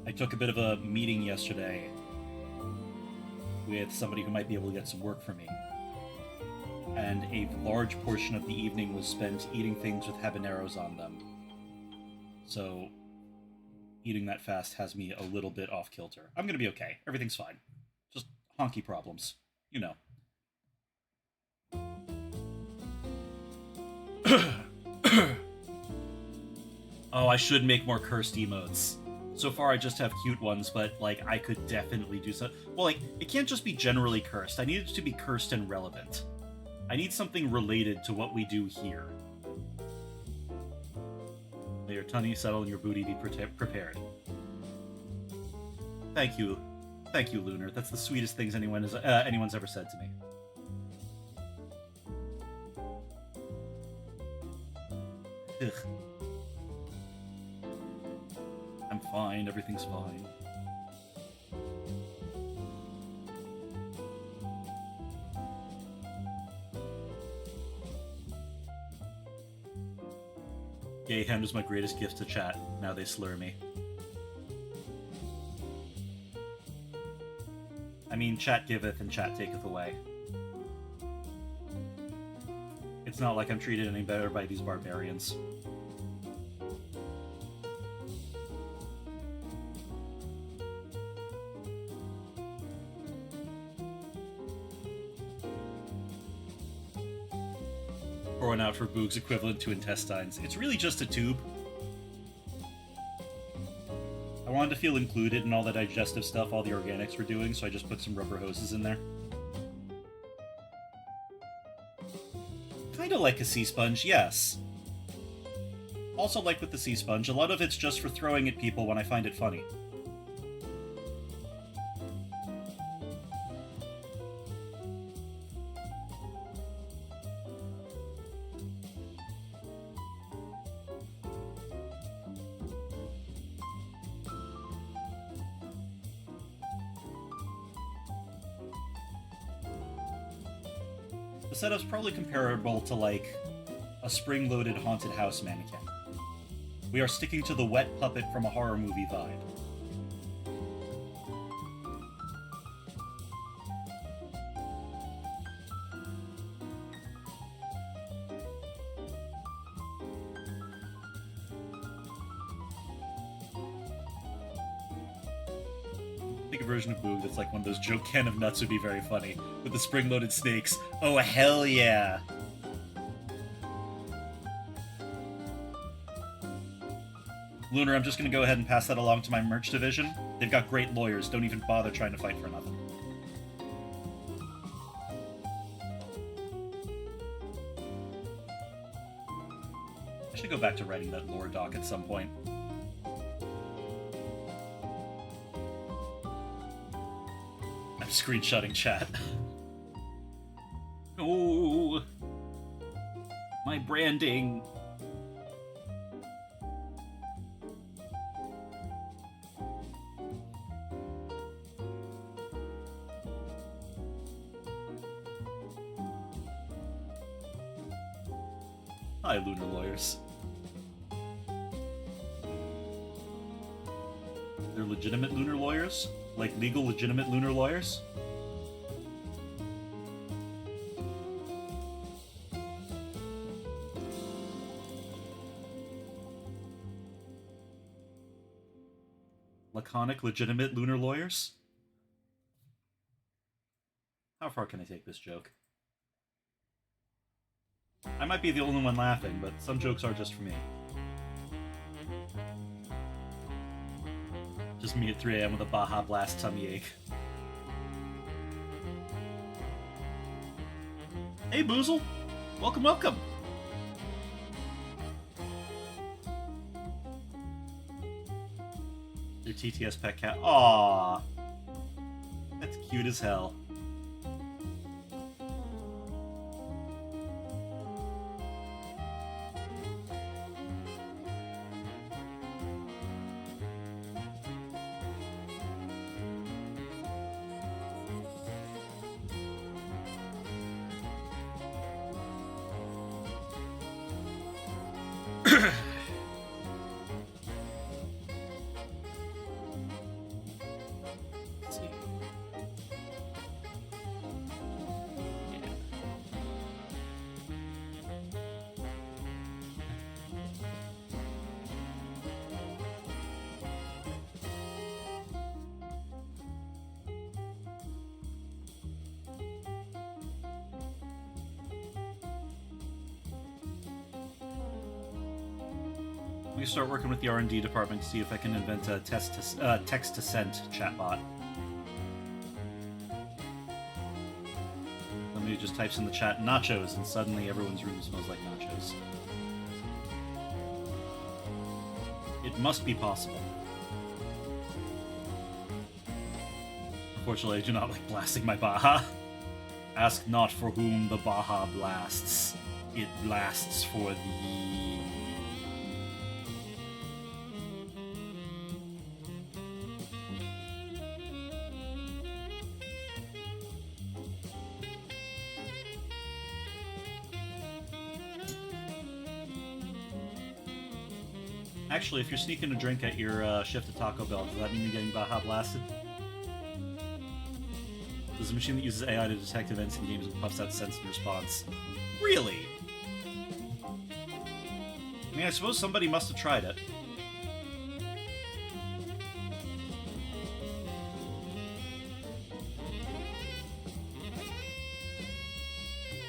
I took a bit of a meeting yesterday with somebody who might be able to get some work for me, and a large portion of the evening was spent eating things with habaneros on them. So eating that fast has me a little bit off kilter. I'm gonna be okay. Everything's fine. Just honky problems, you know. Oh, I should make more cursed emotes. So far, I just have cute ones, but, like, I could definitely do so. Well, like, it can't just be generally cursed. I need it to be cursed and relevant. I need something related to what we do here. May your tummy settle and your booty be prepared. Thank you. Thank you, Lunar. That's the sweetest things anyone's ever said to me. Ugh. I'm fine, everything's fine. Gay hand was my greatest gift to chat. Now they slur me. I mean, chat giveth and chat taketh away. It's not like I'm treated any better by these barbarians. Pouring out for Boog's equivalent to intestines. It's really just a tube. I wanted to feel included in all the digestive stuff all the organics were doing, so I just put some rubber hoses in there. Kinda like a sea sponge, yes. Also, like with the sea sponge, a lot of it's just for throwing at people when I find it funny. The setup's probably comparable to, like, a spring-loaded haunted house mannequin. We are sticking to the wet puppet from a horror movie vibe. I think a version of Boog that's like one of those joke can of nuts would be very funny. With the spring-loaded snakes. Oh, hell yeah! Lunar, I'm just going to go ahead and pass that along to my merch division. They've got great lawyers. Don't even bother trying to fight for nothing. I should go back to writing that lore doc at some point. I'm screenshotting chat. Oh, my branding. Hi, Lunar lawyers. They're legitimate lunar lawyers? Like legal, legitimate lunar lawyers? Laconic, legitimate lunar lawyers? How far can I take this joke? I might be the only one laughing, but some jokes are just for me. Just me at 3 a.m. with a Baja Blast tummy ache. Hey, Boozle! Welcome, welcome! Your TTS pet cat. Aww! That's cute as hell. We start working with the R&D department to see if I can invent a text-to-send chatbot. Somebody just types in the chat nachos, and suddenly everyone's room smells like nachos. It must be possible. Unfortunately, I do not like blasting my Baja. Ask not for whom the Baja blasts. It blasts for thee. Actually, if you're sneaking a drink at your shift at Taco Bell, does that mean you're getting Baja blasted? This is a machine that uses AI to detect events in games and puffs out sense and response. Really? I mean, I suppose somebody must have tried it.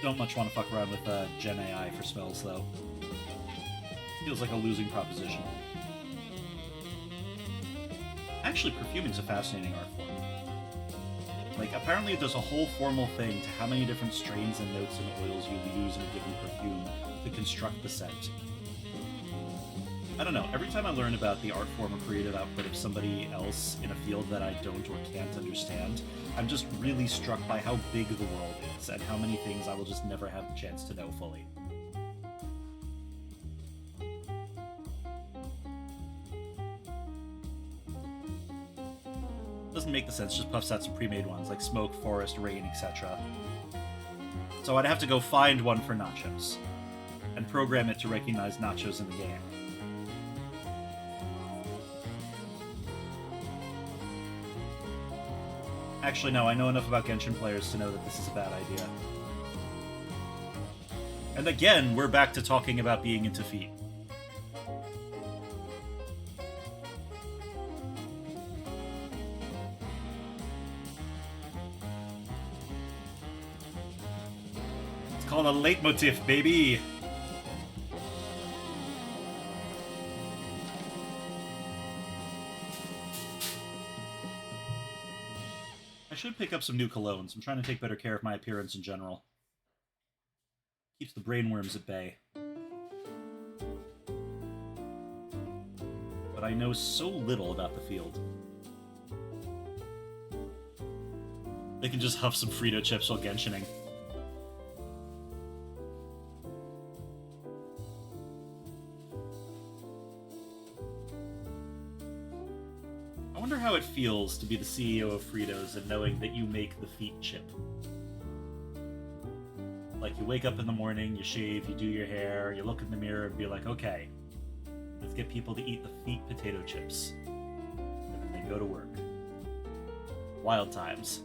Don't much want to fuck around with Gen AI for spells, though. Feels like a losing proposition. Actually, perfuming's a fascinating art form. Like, apparently there's a whole formal thing to how many different strains and notes and oils you use in a given perfume to construct the scent. I don't know, every time I learn about the art form or creative output of somebody else in a field that I don't or can't understand, I'm just really struck by how big the world is and how many things I will just never have the chance to know fully. Doesn't make the sense, just puffs out some pre-made ones like smoke, forest, rain, etc. So I'd have to go find one for nachos and program it to recognize nachos in the game. Actually, no, I know enough about Genshin players to know that this is a bad idea. And again, we're back to talking about being into feet. Called a leitmotif, baby! should pick up some new colognes. I'm trying to take better care of my appearance in general. Keeps the brainworms at bay. But I know so little about the field. They can just huff some Frito chips while Genshining. I wonder how it feels to be the CEO of Fritos and knowing that you make the feet chip. Like, you wake up in the morning, you shave, you do your hair, you look in the mirror and be like, okay, let's get people to eat the feet potato chips. And then they go to work. Wild times.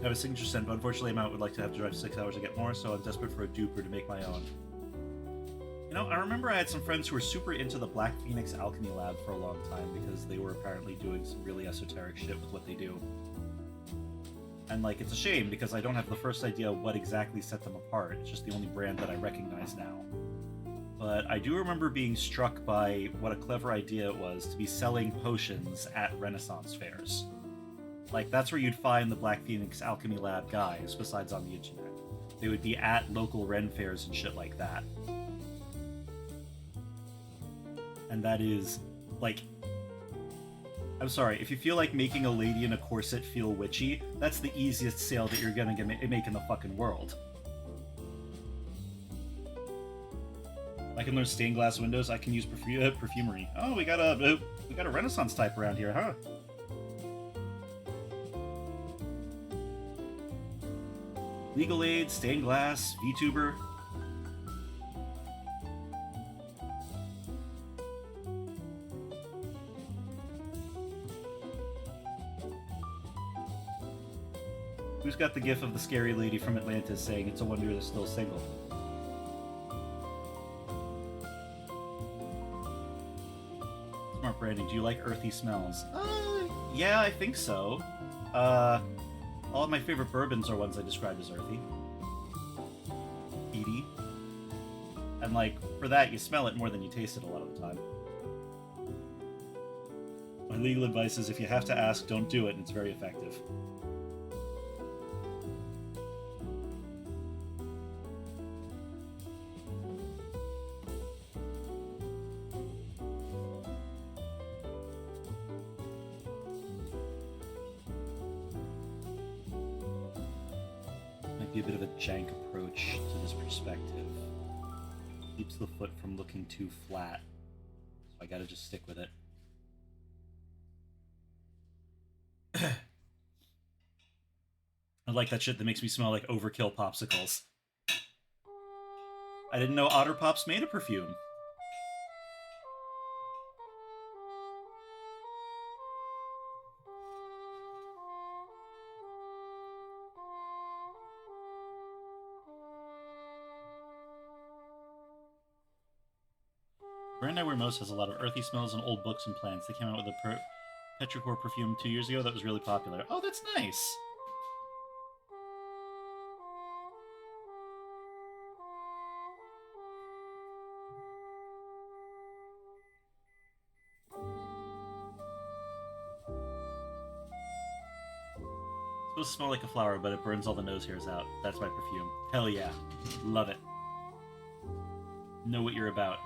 I have a signature sent, but unfortunately Mount would like to have to drive 6 hours to get more, so I'm desperate for a duper to make my own. You know, I remember I had some friends who were super into the Black Phoenix Alchemy Lab for a long time because they were apparently doing some really esoteric shit with what they do. And, like, it's a shame because I don't have the first idea what exactly set them apart. It's just the only brand that I recognize now. But I do remember being struck by what a clever idea it was to be selling potions at Renaissance fairs. Like, that's where you'd find the Black Phoenix Alchemy Lab guys, besides on the internet. They would be at local Ren fairs and shit like that. And that is, like... I'm sorry, if you feel like making a lady in a corset feel witchy, that's the easiest sale that you're gonna make in the fucking world. I can learn stained glass windows, I can use perfumery. Oh, we got a Renaissance type around here, huh? Legal Aid, stained glass, VTuber. Who's got the gif of the scary lady from Atlantis saying it's a wonder they're still single? Smart branding. Do you like earthy smells? Yeah, I think so. All of my favorite bourbons are ones I describe as earthy. Peaty. And, like, for that, you smell it more than you taste it a lot of the time. My legal advice is if you have to ask, don't do it, and it's very effective. Might be a bit of a jank approach to this perspective. Keeps the foot from looking too flat. So I gotta just stick with it. I like that shit that makes me smell like overkill popsicles. I didn't know Otter Pops made a perfume. The brand I wear most has a lot of earthy smells and old books and plants. They came out with a Petrichor perfume 2 years ago that was really popular. Oh, that's nice! It's supposed to smell like a flower, but it burns all the nose hairs out. That's my perfume. Hell yeah. Love it. Know what you're about.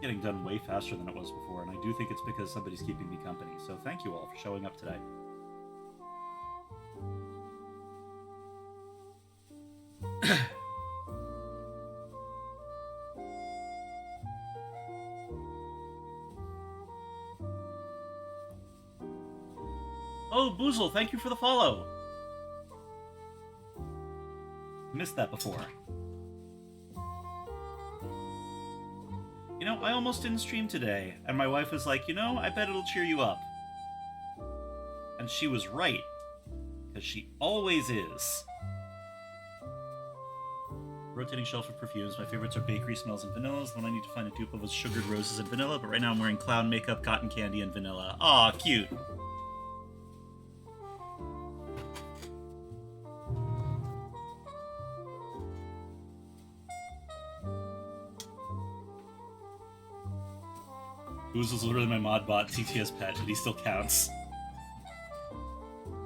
Getting done way faster than it was before, and I do think it's because somebody's keeping me company, so thank you all for showing up today. Oh, Boozle, thank you for the follow! Missed that before. You know, I almost didn't stream today, and my wife was like, you know, I bet it'll cheer you up. And she was right, because she always is. Rotating shelf of perfumes. My favorites are bakery smells and vanillas. The one I need to find a dupe of was sugared roses and vanilla, but right now I'm wearing clown makeup, cotton candy, and vanilla. Aw, cute. Ooze was literally my mod bot, TTS pet, but he still counts.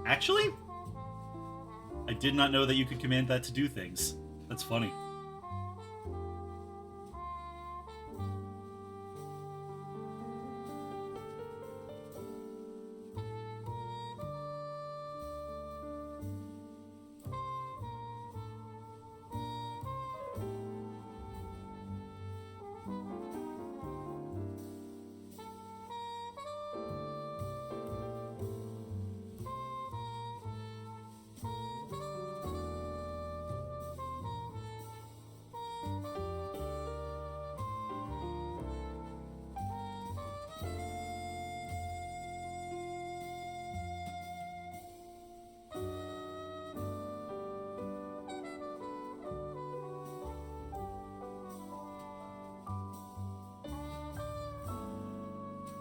Actually? I did not know that you could command that to do things. That's funny.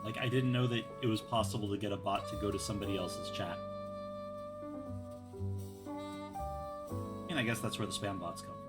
Like, I didn't know that it was possible to get a bot to go to somebody else's chat. And I guess that's where the spam bots come from.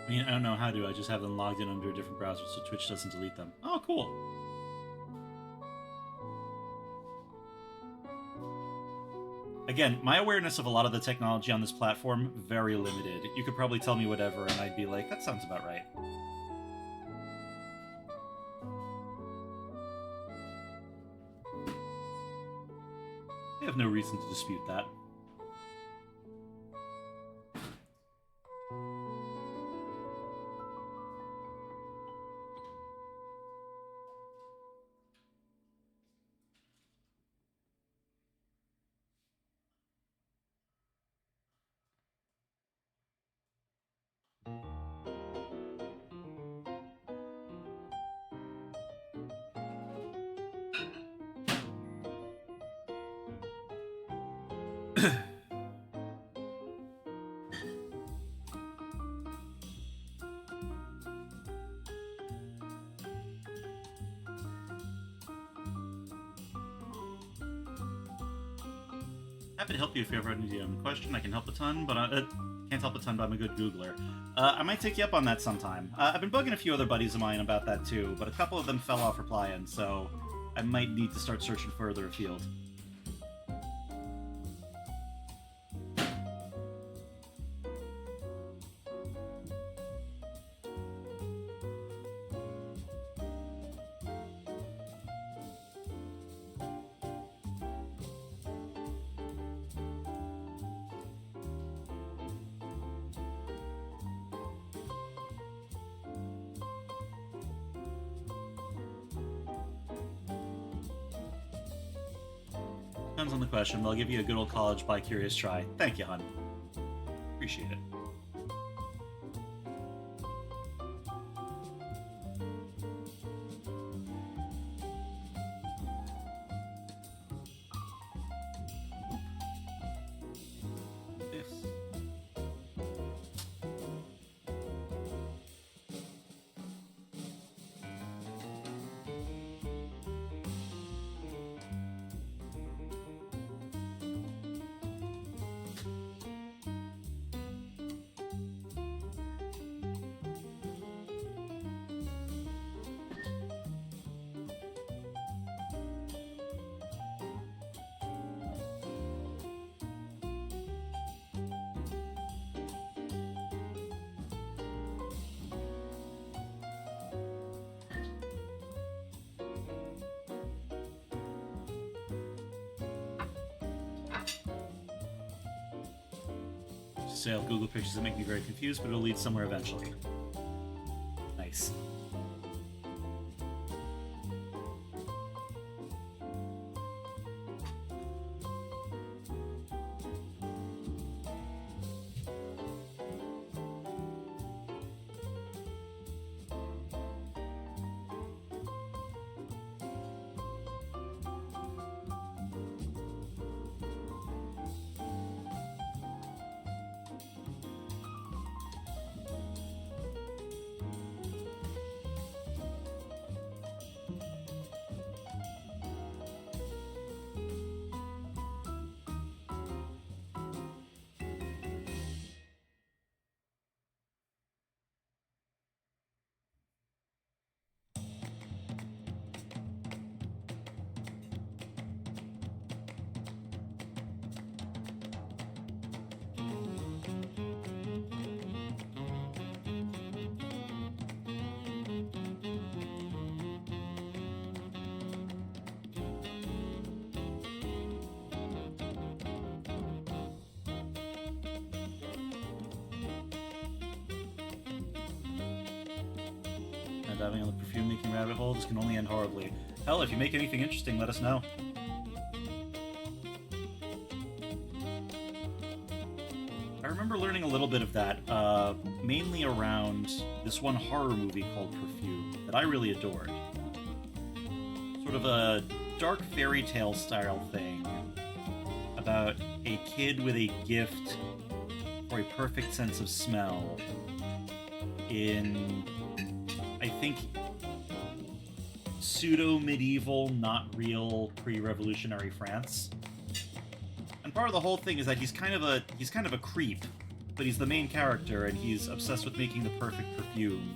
I mean, I don't know how to. I just have them logged in under a different browser so Twitch doesn't delete them. Oh, cool. Again, my awareness of a lot of the technology on this platform, very limited. You could probably tell me whatever and I'd be like, that sounds about right. I have no reason to dispute that. Happy to help you if you ever need a question. I can help a ton, but I can't help a ton, but I'm a good Googler. I might take you up on that sometime. I've been bugging a few other buddies of mine about that too, but a couple of them fell off replying, so I might need to start searching further afield. Depends on the question, but I'll give you a good old college bi-curious try. Thank you, hon. Appreciate it. This. Say I'll Google pictures that make me very confused, but it'll lead somewhere eventually. Nice. diving on the perfume making rabbit hole. This can only end horribly. Hell, if you make anything interesting, let us know. I remember learning a little bit of that, mainly around this one horror movie called Perfume that I really adored. Sort of a dark fairy tale style thing about a kid with a gift for a perfect sense of smell in, I think, pseudo-medieval, not real, pre-revolutionary France. And part of the whole thing is that he's kind of a creep, but he's the main character and he's obsessed with making the perfect perfume.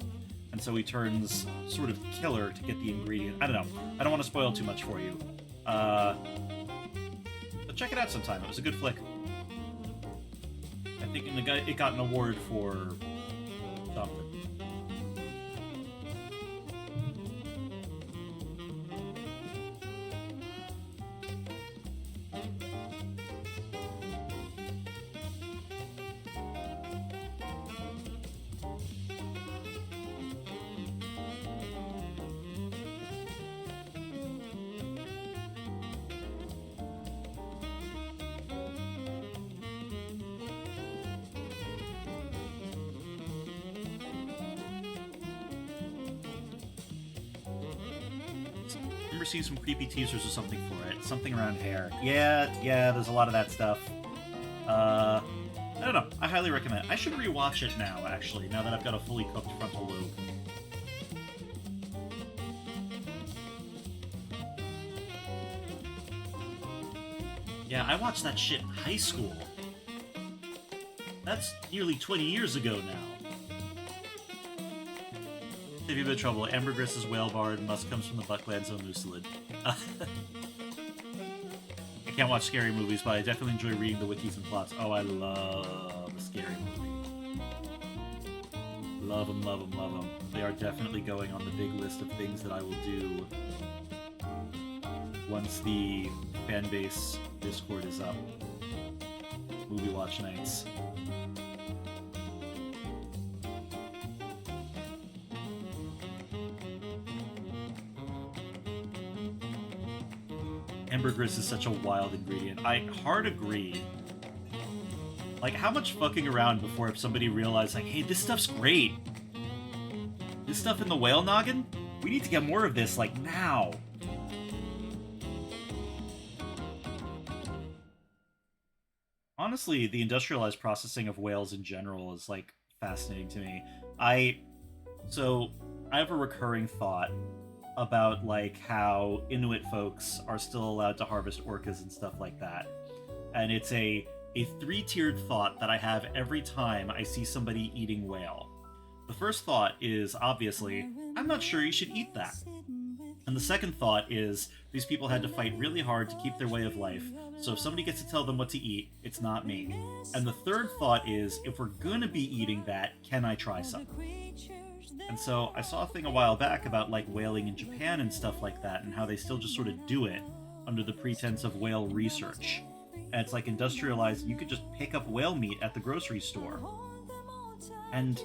And so he turns sort of killer to get the ingredient. I don't know. I don't want to spoil too much for you. But check it out sometime. It was a good flick. I think it got an award for something. Seeing some creepy teasers or something for it. Something around hair. Yeah, there's a lot of that stuff. I don't know. I highly recommend it. I should rewatch it now, actually, now that I've got a fully cooked frontal lobe. Yeah, I watched that shit in high school. That's nearly 20 years ago now. Save you a bit of trouble. Ambergris' whale bard must comes from the Bucklands of Mucilid. I can't watch scary movies, but I definitely enjoy reading the wikis and plots. Oh, I love a scary movie. Love them, love them, love them. They are definitely going on the big list of things that I will do once the fanbase Discord is up. Movie watch nights. Ambergris is such a wild ingredient. I hard agree. Like, how much fucking around before somebody realized, like, hey, this stuff's great. This stuff in the whale noggin? We need to get more of this, like, now. Honestly, the industrialized processing of whales in general is, like, fascinating to me. I have a recurring thought about, like, how Inuit folks are still allowed to harvest orcas and stuff like that. And it's a three-tiered thought that I have every time I see somebody eating whale. The first thought is, obviously, I'm not sure you should eat that. And the second thought is, these people had to fight really hard to keep their way of life, so if somebody gets to tell them what to eat, it's not me. And the third thought is, if we're gonna be eating that, can I try some? And so I saw a thing a while back about, like, whaling in Japan and stuff like that, and how they still just sort of do it under the pretense of whale research. And it's like industrialized, you could just pick up whale meat at the grocery store. And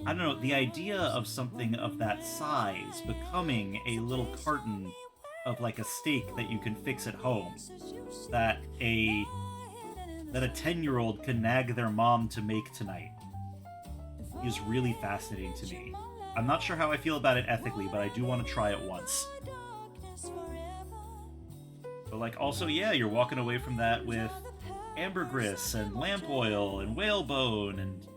I don't know, the idea of something of that size becoming a little carton of, like, a steak that you can fix at home, that a 10-year-old can nag their mom to make tonight, is really fascinating to me. I'm not sure how I feel about it ethically, but I do want to try it once. But, like, also, yeah, you're walking away from that with ambergris and lamp oil and whalebone, and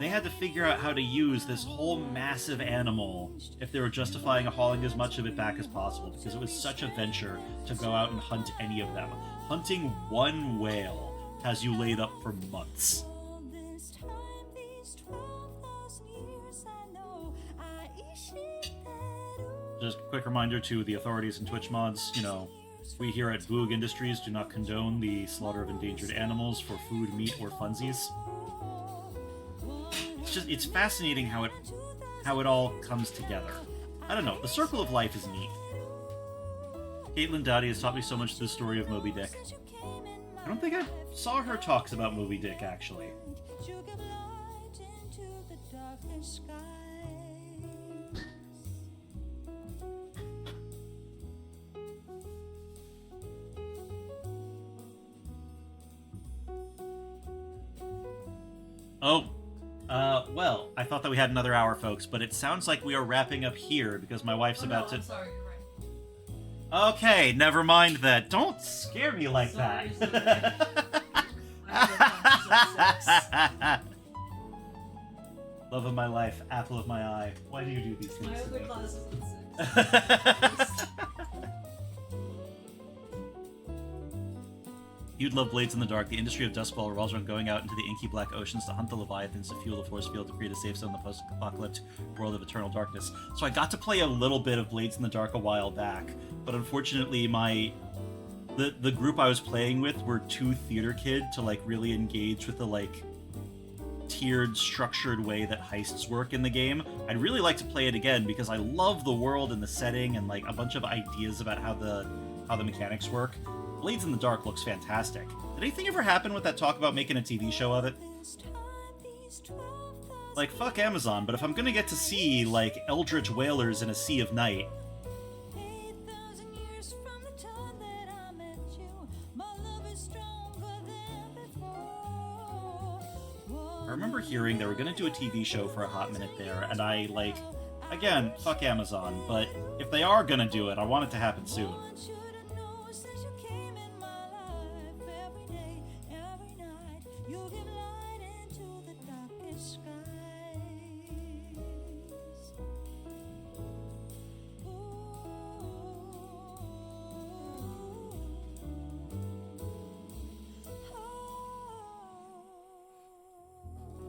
they had to figure out how to use this whole massive animal if they were justifying hauling as much of it back as possible, because it was such a venture to go out and hunt any of them. Hunting one whale has you laid up for months. Just a quick reminder to the authorities and Twitch mods, you know, we here at Boog Industries do not condone the slaughter of endangered animals for food, meat, or funsies. It's fascinating how it all comes together. I don't know, the circle of life is neat. Caitlin Dottie has taught me so much through the story of Moby Dick. I don't think I saw her talks about Moby Dick, actually. Oh, well, I thought that we had another hour, folks, but it sounds like we are wrapping up here because my wife's about to. I'm sorry, you're right. Okay, never mind that. Don't scare me like Sorry, that. sorry. Love of my life, apple of my eye. Why do you do these My things to other me? class is on 6. You'd love Blades in the Dark. The industry of Dustfall revolves around going out into the inky black oceans to hunt the Leviathans to fuel the force field to create a safe zone in the post-apocalyptic world of eternal darkness. So I got to play a little bit of Blades in the Dark a while back, but unfortunately the group I was playing with were too theater kid to like really engage with the like tiered, structured way that heists work in the game. I'd really like to play it again because I love the world and the setting and like a bunch of ideas about how the mechanics work. Blades in the Dark looks fantastic. Did anything ever happen with that talk about making a TV show of it? Like, fuck Amazon, but if I'm gonna get to see, like, eldritch whalers in a sea of night... I remember hearing they were gonna do a TV show for a hot minute there, and I, like... Again, fuck Amazon, but if they are gonna do it, I want it to happen soon.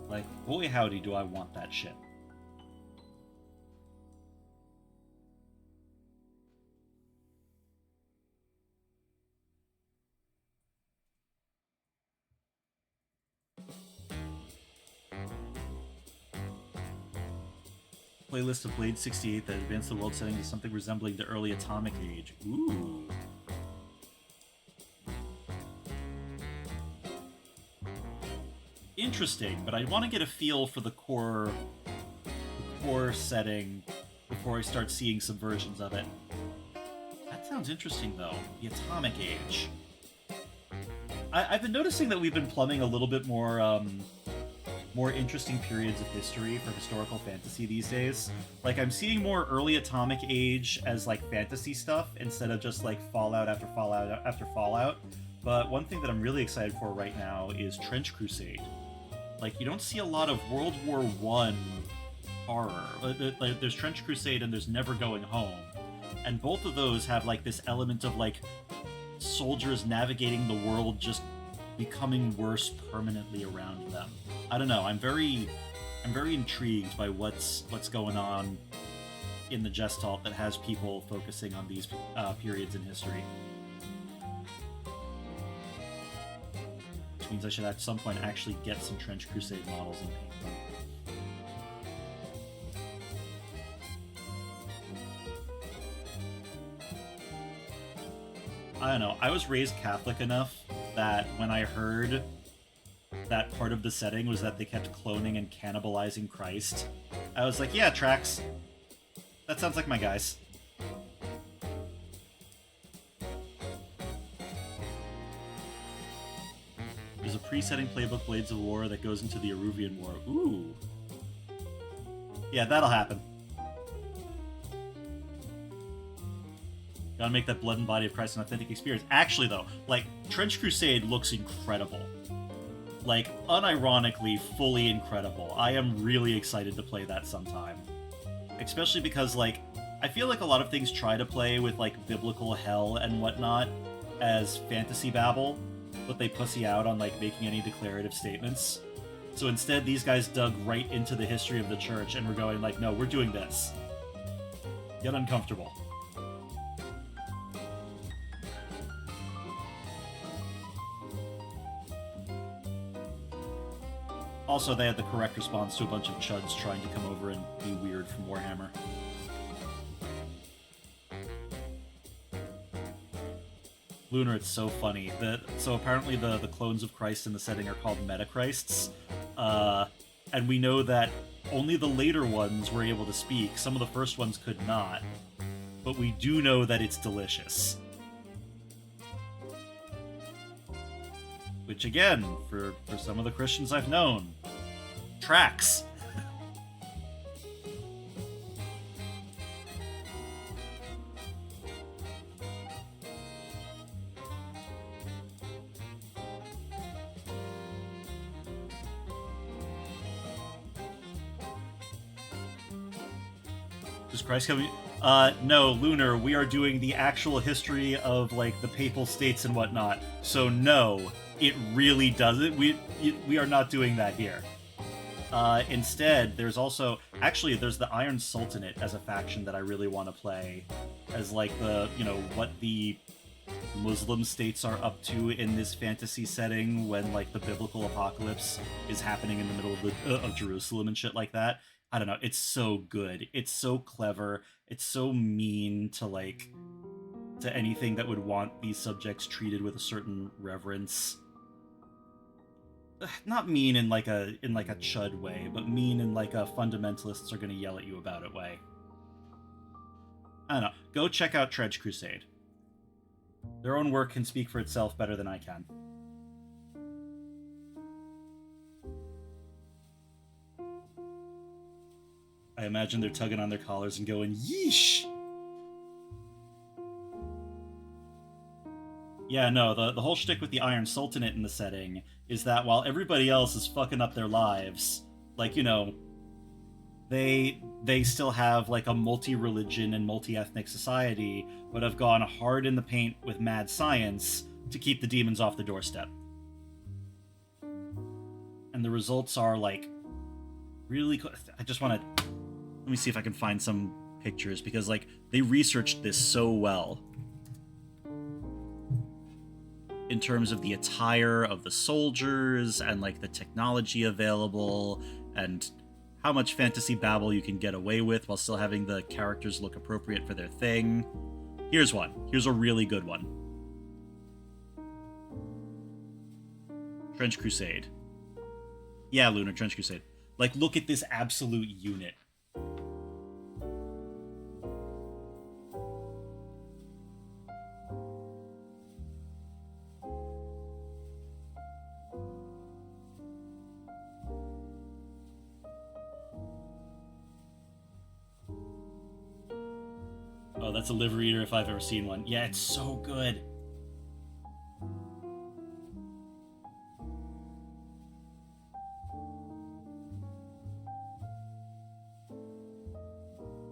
Like, boy howdy do I want that shit. Playlist of Blade 68 that advanced the world setting to something resembling the early Atomic Age. Ooh. Interesting, but I want to get a feel for the core setting before I start seeing some versions of it. That sounds interesting, though. The Atomic Age. I've been noticing that we've been plumbing a little bit more interesting periods of history for historical fantasy these days. Like, I'm seeing more early Atomic Age as, like, fantasy stuff instead of just, like, Fallout after Fallout after Fallout. But one thing that I'm really excited for right now is Trench Crusade. Like, you don't see a lot of World War I horror. Like, there's Trench Crusade and there's Never Going Home. And both of those have, like, this element of, like, soldiers navigating the world just becoming worse permanently around them. I don't know, I'm very intrigued by what's going on in the Gestalt that has people focusing on these periods in history. Which means I should at some point actually get some Trench Crusade models and paint them. I don't know, I was raised Catholic enough that when I heard that part of the setting was that they kept cloning and cannibalizing Christ, I was like, yeah, tracks. That sounds like my guys. There's a pre-setting playbook, Blades of War, that goes into the Eruvian War. Ooh. Yeah, that'll happen. Gotta make that Blood and Body of Christ an authentic experience. Actually, though, like, Trench Crusade looks incredible. Like, unironically, fully incredible. I am really excited to play that sometime. Especially because, like, I feel like a lot of things try to play with, like, biblical hell and whatnot as fantasy babble, but they pussy out on, like, making any declarative statements. So instead, these guys dug right into the history of the church and were going, like, no, we're doing this. Get uncomfortable. Also, they had the correct response to a bunch of chuds trying to come over and be weird from Warhammer. Lunar, it's so funny. So apparently the clones of Christ in the setting are called Metachrists. And we know that only the later ones were able to speak. Some of the first ones could not. But we do know that it's delicious. Which, again, for some of the Christians I've known, Tracks. Is Christ coming? No, Lunar, we are doing the actual history of, like, the Papal States and whatnot. So no, it really doesn't. We are not doing that here. Instead, there's also... Actually, there's the Iron Sultanate as a faction that I really want to play. As, like, the, you know, what the Muslim states are up to in this fantasy setting when, like, the biblical apocalypse is happening in the middle of Jerusalem and shit like that. I don't know, it's so good. It's so clever. It's so mean to, like, to anything that would want these subjects treated with a certain reverence. Not mean in like a chud way, but mean in like a fundamentalists are gonna yell at you about it way. I don't know. Go check out Trench Crusade. Their own work can speak for itself better than I can. I imagine they're tugging on their collars and going, yeesh! Yeah, no, the whole shtick with the Iron Sultanate in the setting is that while everybody else is fucking up their lives, like, you know, they still have, like, a multi-religion and multi-ethnic society, but have gone hard in the paint with mad science to keep the demons off the doorstep. And the results are, like, really cool. I just want to... Let me see if I can find some pictures, because, like, they researched this so well. In terms of the attire of the soldiers, and, like, the technology available, and how much fantasy babble you can get away with while still having the characters look appropriate for their thing. Here's one. Here's a really good one. Trench Crusade. Yeah, Lunar, Trench Crusade. Like, look at this absolute unit. Oh, that's a liver eater if I've ever seen one. Yeah, it's so good.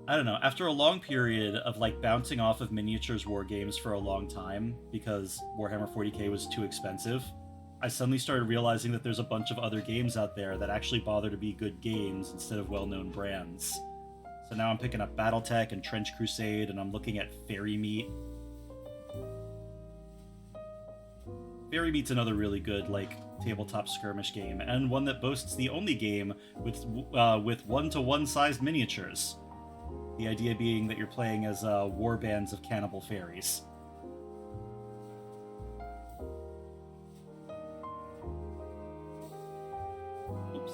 I don't know, after a long period of, like, bouncing off of miniatures war games for a long time, because Warhammer 40k was too expensive, I suddenly started realizing that there's a bunch of other games out there that actually bother to be good games instead of well-known brands. So now I'm picking up Battletech and Trench Crusade, and I'm looking at Fairy Meat. Fairy Meat's another really good, like, tabletop skirmish game, and one that boasts the only game with one-to-one sized miniatures. The idea being that you're playing as war bands of cannibal fairies. Oops.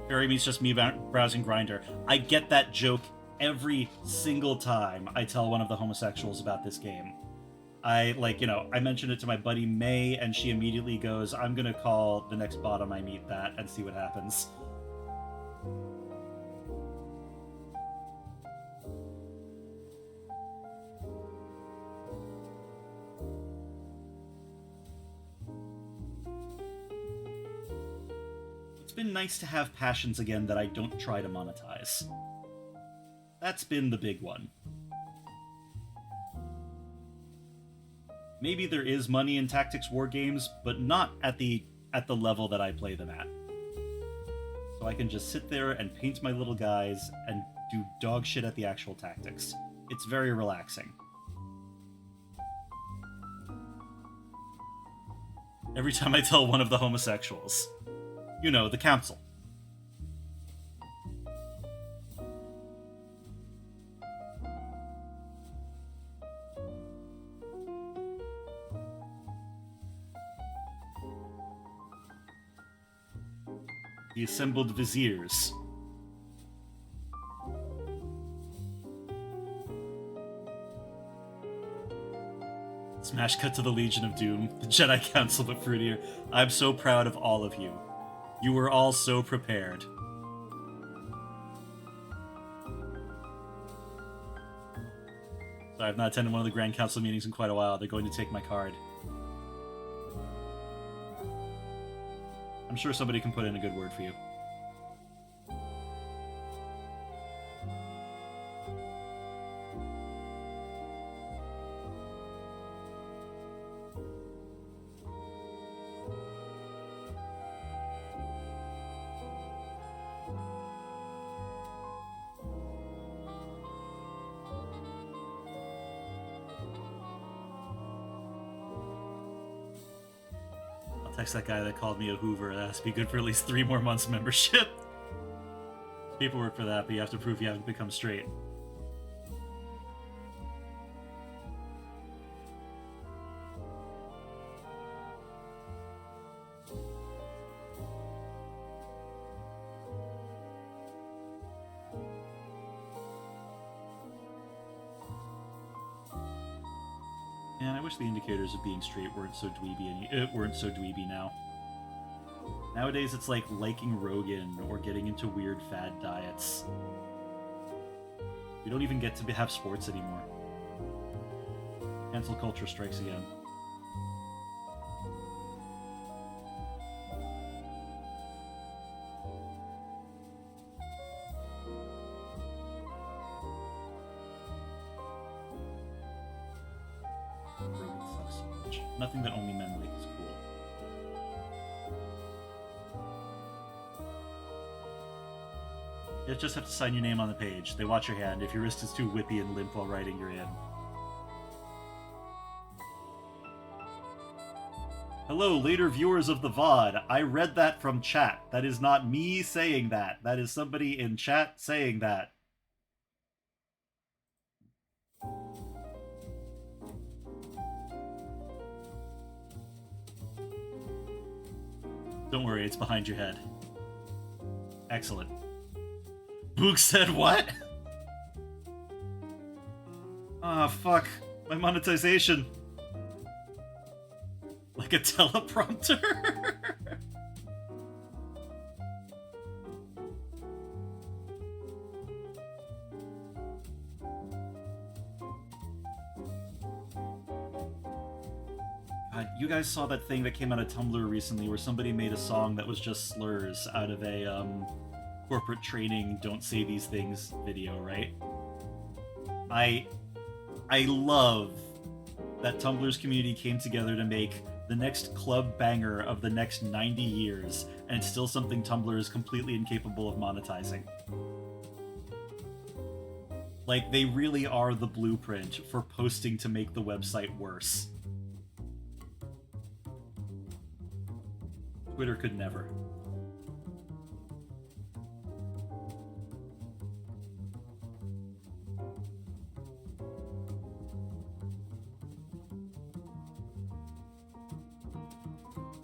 Fairy Meat's just me browsing Grindr. I get that joke every single time I tell one of the homosexuals about this game. I mentioned it to my buddy May, and she immediately goes, I'm gonna call the next bottom I meet that and see what happens. It's been nice to have passions again that I don't try to monetize. That's been the big one. Maybe there is money in tactics war games, but not at the level that I play them at. So I can just sit there and paint my little guys and do dog shit at the actual tactics. It's very relaxing. Every time I tell one of the homosexuals. You know, the council. The assembled viziers. Smash cut to the Legion of Doom, the Jedi Council but fruitier. I'm so proud of all of you. You were all so prepared. Sorry, I've not attended one of the Grand Council meetings in quite a while. They're going to take my card. I'm sure somebody can put in a good word for you. Text that guy that called me a Hoover. That has to be good for at least 3 more months membership. Paperwork for that, but you have to prove you haven't become straight. Man, I wish the indicators of being straight weren't so dweeby now. Nowadays, it's like liking Rogan or getting into weird fad diets. We don't even get to have sports anymore. Cancel culture strikes again. Rogan sucks so much. Nothing that only men like is cool. You just have to sign your name on the page. They watch your hand. If your wrist is too whippy and limp while writing, you're in. Hello, later viewers of the VOD. I read that from chat. That is not me saying that. That is somebody in chat saying that. Don't worry, it's behind your head. Excellent. Book said what? Ah, fuck. My monetization. Like a teleprompter? God, you guys saw that thing that came out of Tumblr recently where somebody made a song that was just slurs out of a, corporate training don't say these things video, right? I love that Tumblr's community came together to make the next club banger of the next 90 years, and it's still something Tumblr is completely incapable of monetizing. Like, they really are the blueprint for posting to make the website worse. Twitter could never.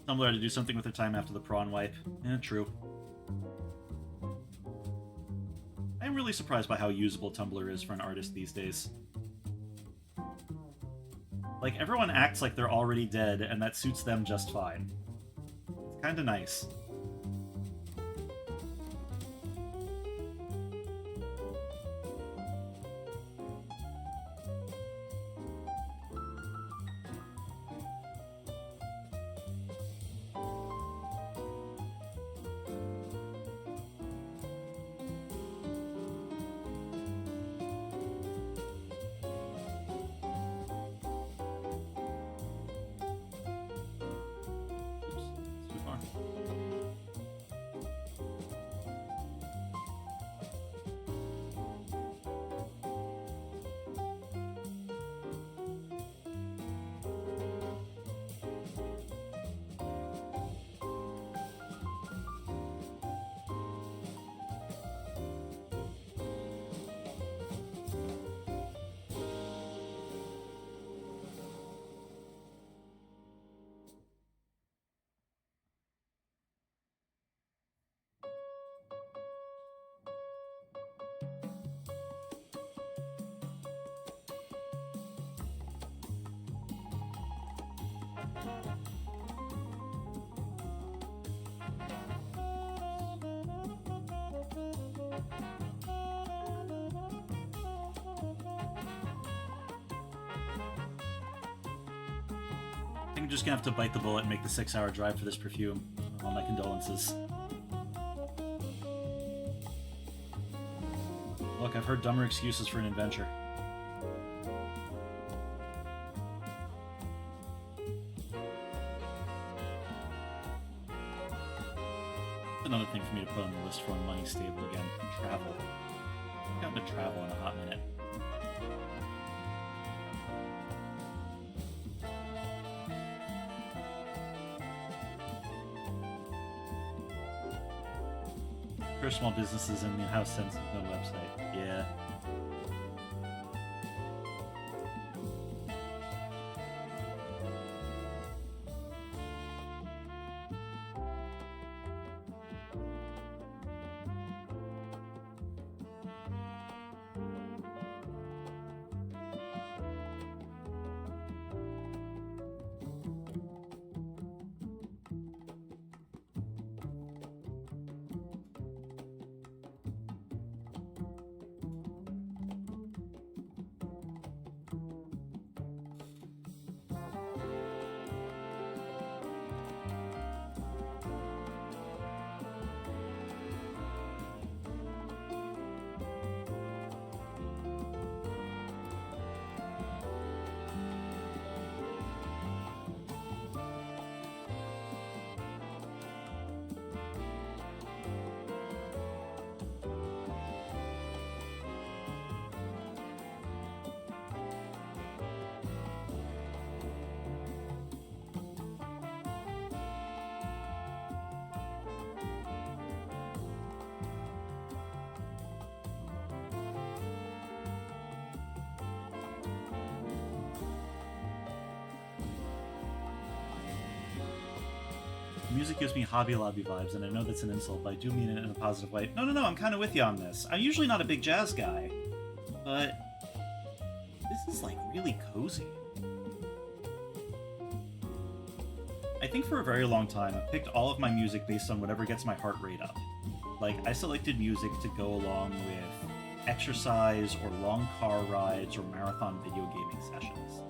Tumblr had to do something with their time after the prawn wipe. Yeah, true. I'm really surprised by how usable Tumblr is for an artist these days. Like, everyone acts like they're already dead, and that suits them just fine. It's kinda nice. Too far. think I'm just gonna have to bite the bullet and make the 6-hour drive for this perfume. All my condolences. Look, I've heard dumber excuses for an adventure. Another thing for me to put on the list for when money's stable again. Travel. I haven't been travel in a hot minute. For small businesses in the house sense of no website. Yeah. Music gives me Hobby Lobby vibes, and I know that's an insult, but I do mean it in a positive way. No, I'm kind of with you on this. I'm usually not a big jazz guy, but this is, like, really cozy. I think for a very long time, I've picked all of my music based on whatever gets my heart rate up. Like, I selected music to go along with exercise or long car rides or marathon video gaming sessions.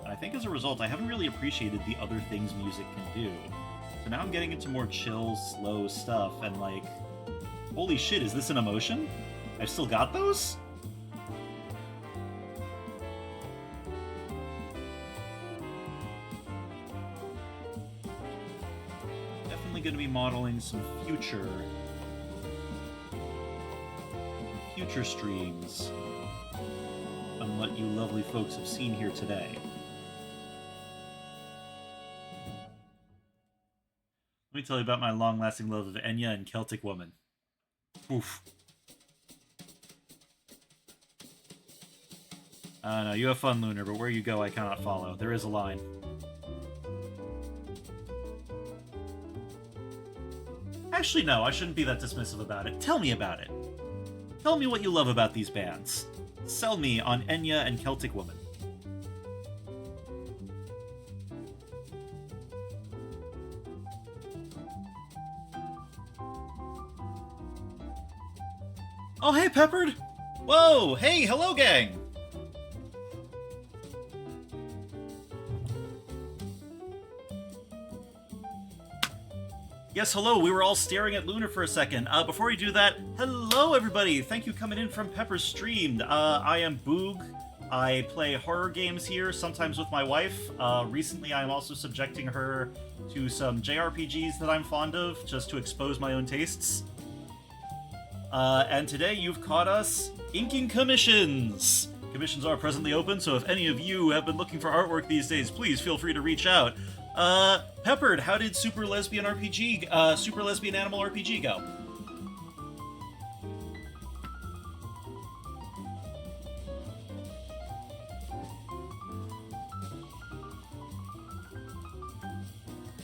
And I think as a result, I haven't really appreciated the other things music can do. So now I'm getting into more chill, slow stuff, and like, holy shit, is this an emotion? I've still got those? Definitely going to be modeling some future streams on what you lovely folks have seen here today. Let me tell you about my long-lasting love of Enya and Celtic Woman. Oof. I don't know, you have fun, Lunar, but where you go I cannot follow. There is a line. Actually, no, I shouldn't be that dismissive about it. Tell me about it. Tell me what you love about these bands. Sell me on Enya and Celtic Woman. Oh, hey, Peppered! Whoa! Hey, hello, gang! Yes, hello, we were all staring at Lunar for a second. Before we do that, hello, everybody! Thank you coming in from Pepper's Streamed. I am Boog. I play horror games here, sometimes with my wife. Recently, I'm also subjecting her to some JRPGs that I'm fond of, just to expose my own tastes. And today you've caught us inking commissions! Commissions are presently open, so if any of you have been looking for artwork these days, please feel free to reach out. Peppered, how did Super Lesbian Animal RPG go?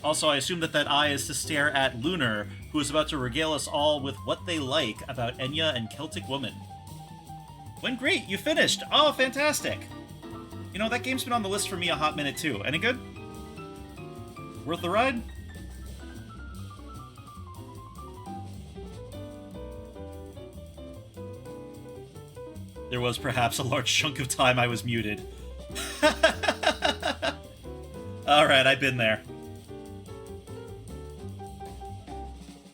Also, I assume that eye is to stare at Lunar, who is about to regale us all with what they like about Enya and Celtic Woman. Went great, you finished! Oh, fantastic! You know, that game's been on the list for me a hot minute too. Any good? Worth the ride? There was perhaps a large chunk of time I was muted. Alright, I've been there.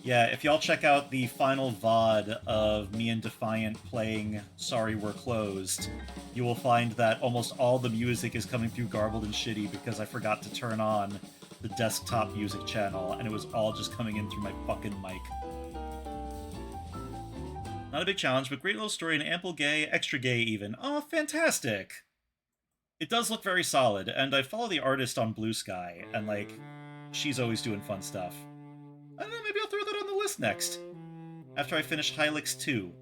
Yeah, if y'all check out the final VOD of me and Defiant playing Sorry We're Closed, you will find that almost all the music is coming through garbled and shitty because I forgot to turn on the desktop music channel, and it was all just coming in through my fucking mic. Not a big challenge, but great little story and ample gay, extra gay even. Oh, fantastic! It does look very solid, and I follow the artist on Blue Sky, and, like, she's always doing fun stuff. I don't know, maybe I'll throw that on the list next. After I finish Hylix 2.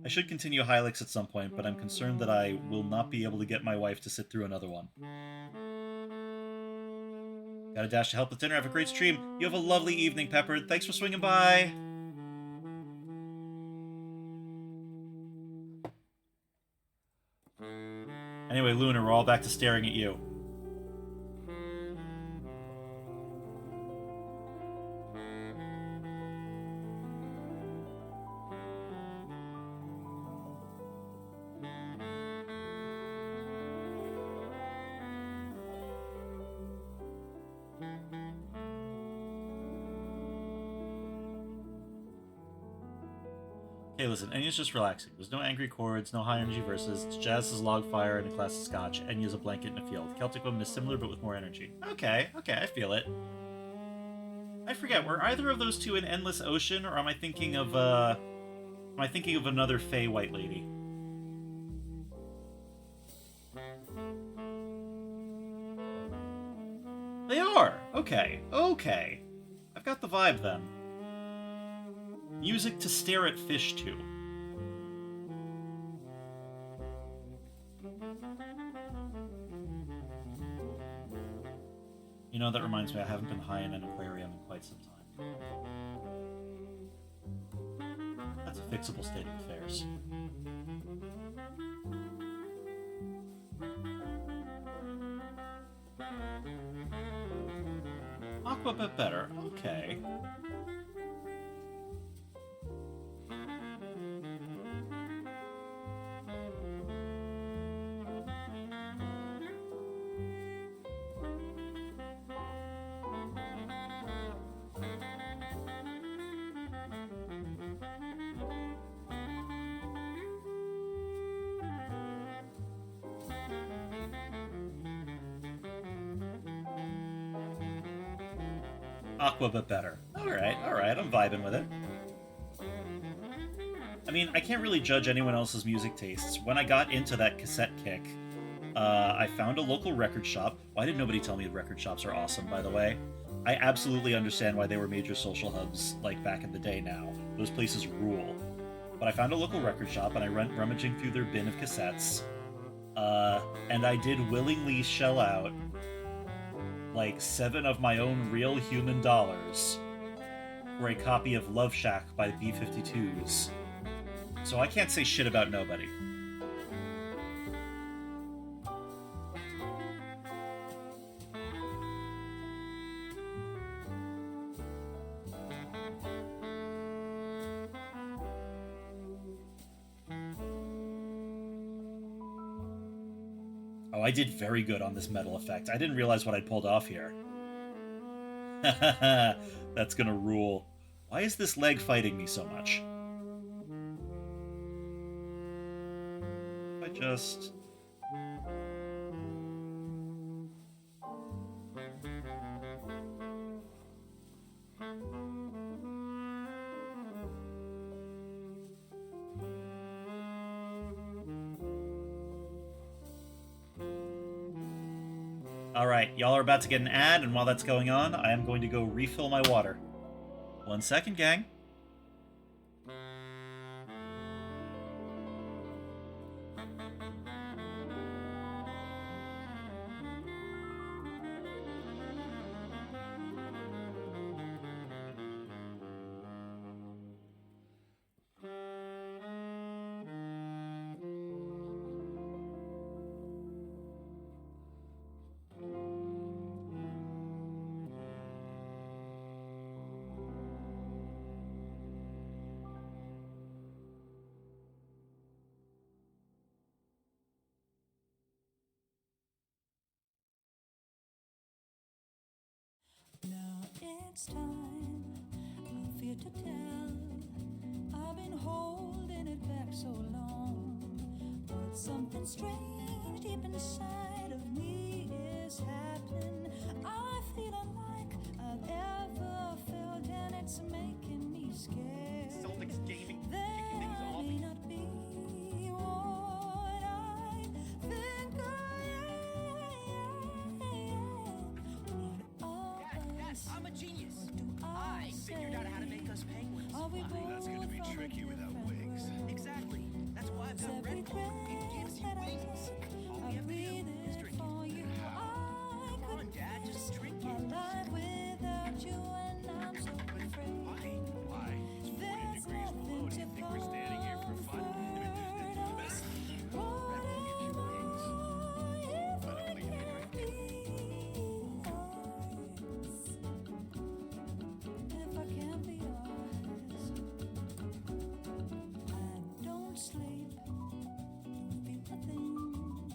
I should continue Hylix at some point, but I'm concerned that I will not be able to get my wife to sit through another one. Got a dash to help with dinner. Have a great stream. You have a lovely evening, Peppered. Thanks for swinging by. Anyway, Luna, we're all back to staring at you. Hey, listen, Enya's just relaxing. There's no angry chords, no high energy verses. It's Jazz's log fire and a glass of scotch. Enya's a blanket in a field. Celtic Woman is similar but with more energy. Okay, I feel it. I forget, were either of those two in Endless Ocean, or am I thinking of another Fey White Lady? They are! Okay. I've got the vibe then. Music to stare at fish to. You know, that reminds me, I haven't been high in an aquarium in quite some time. That's a fixable state of affairs. Aqua bit better. Okay. Aqua but better. Alright, I'm vibing with it. I mean, I can't really judge anyone else's music tastes. When I got into that cassette kick, I found a local record shop. Why did nobody tell me record shops are awesome, by the way? I absolutely understand why they were major social hubs, like, back in the day now. Those places rule. But I found a local record shop, and I went rummaging through their bin of cassettes. And I did willingly shell out like 7 of my own real human dollars for a copy of Love Shack by the B-52s. So I can't say shit about nobody. Oh, I did very good on this metal effect. I didn't realize what I'd pulled off here. That's gonna rule. Why is this leg fighting me so much? I just... Alright, y'all are about to get an ad, and while that's going on, I am going to go refill my water. 1 second, gang. it's time. I fear to tell. I've been holding it back so long, but something strange deep inside of me is happening. I feel unlike I've ever felt, and it's making me scared. Celtics gaming, kicking That things I off. may not be what I think I am. What of us? I'm a genius. What do I figured out how to make us penguins Are we fly. both That's gonna be on a tricky without different wings. road? Exactly. That's why I've got Every Red Bull. It breath gives you that I wings. take, All I we have to breathe do is it drink for it. you. I Come on, could Dad, just drink my it. life without you, and I'm so afraid. Why? It's 40 There's degrees below. nothing Do you to think we're standing here for fun? comfort us. Red What Bull gives you am wings. I if Let I him lead you can't drink. be yours? If I can't be yours, I don't sleep, feel a thing,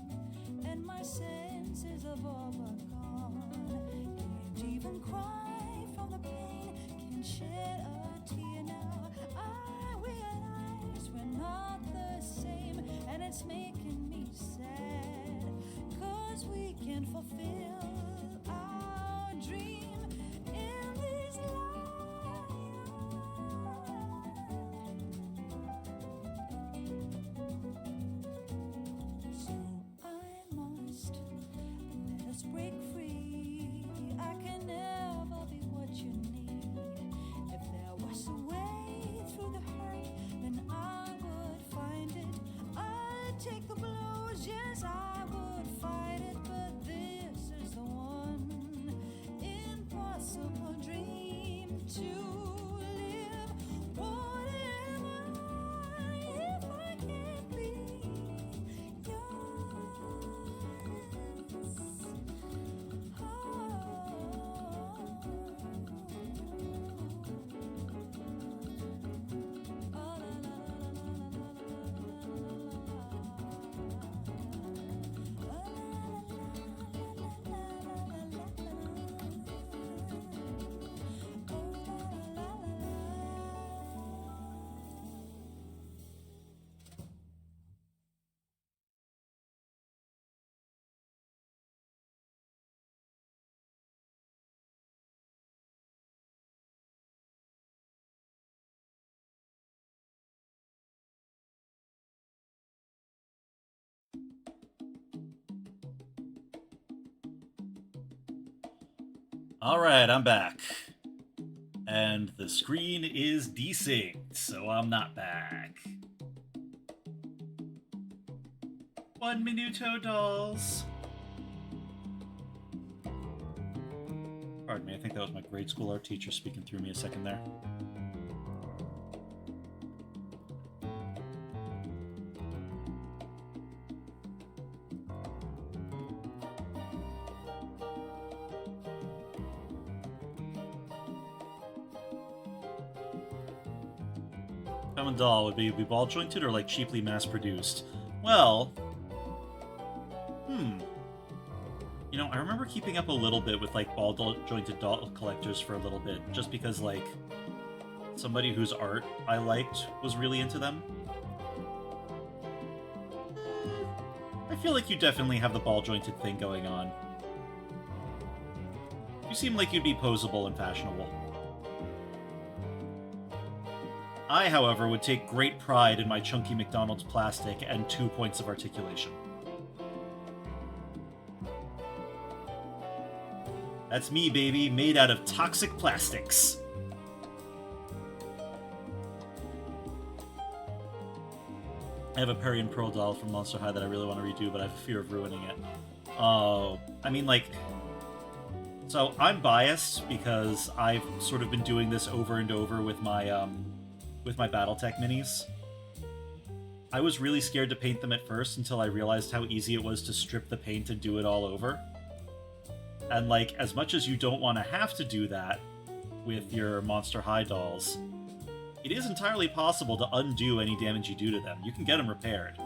and my senses of all but gone. Can't even cry from the pain, can't shed a tear now. I realize we're not the same, and it's making me sad, 'cause we can't fulfill our dream in these lives. So I must let us break free. I can never be what you need. If there was a way through the hurt, then I would find it. I'd take the blows, yes, I would fight it. But this is the one impossible dream to live. What am I if I can't be yours? Alright, I'm back. And the screen is desynced, so I'm not back. 1 Minuto dolls. Pardon me, I think that was my grade school art teacher speaking through me a second there. Common doll would be ball jointed or like cheaply mass produced. Well, you know, I remember keeping up a little bit with like ball jointed doll collectors for a little bit, just because like somebody whose art I liked was really into them. I feel like you definitely have the ball jointed thing going on. You seem like you'd be posable and fashionable. I, however, would take great pride in my chunky McDonald's plastic and 2 points of articulation. That's me, baby, made out of toxic plastics. I have a Perry and Pearl doll from Monster High that I really want to redo, but I have a fear of ruining it. I mean, like... So, I'm biased because I've sort of been doing this over and over with my Battletech minis. I was really scared to paint them at first until I realized how easy it was to strip the paint and do it all over. And, like, as much as you don't want to have to do that with your Monster High dolls, it is entirely possible to undo any damage you do to them. You can get them repaired.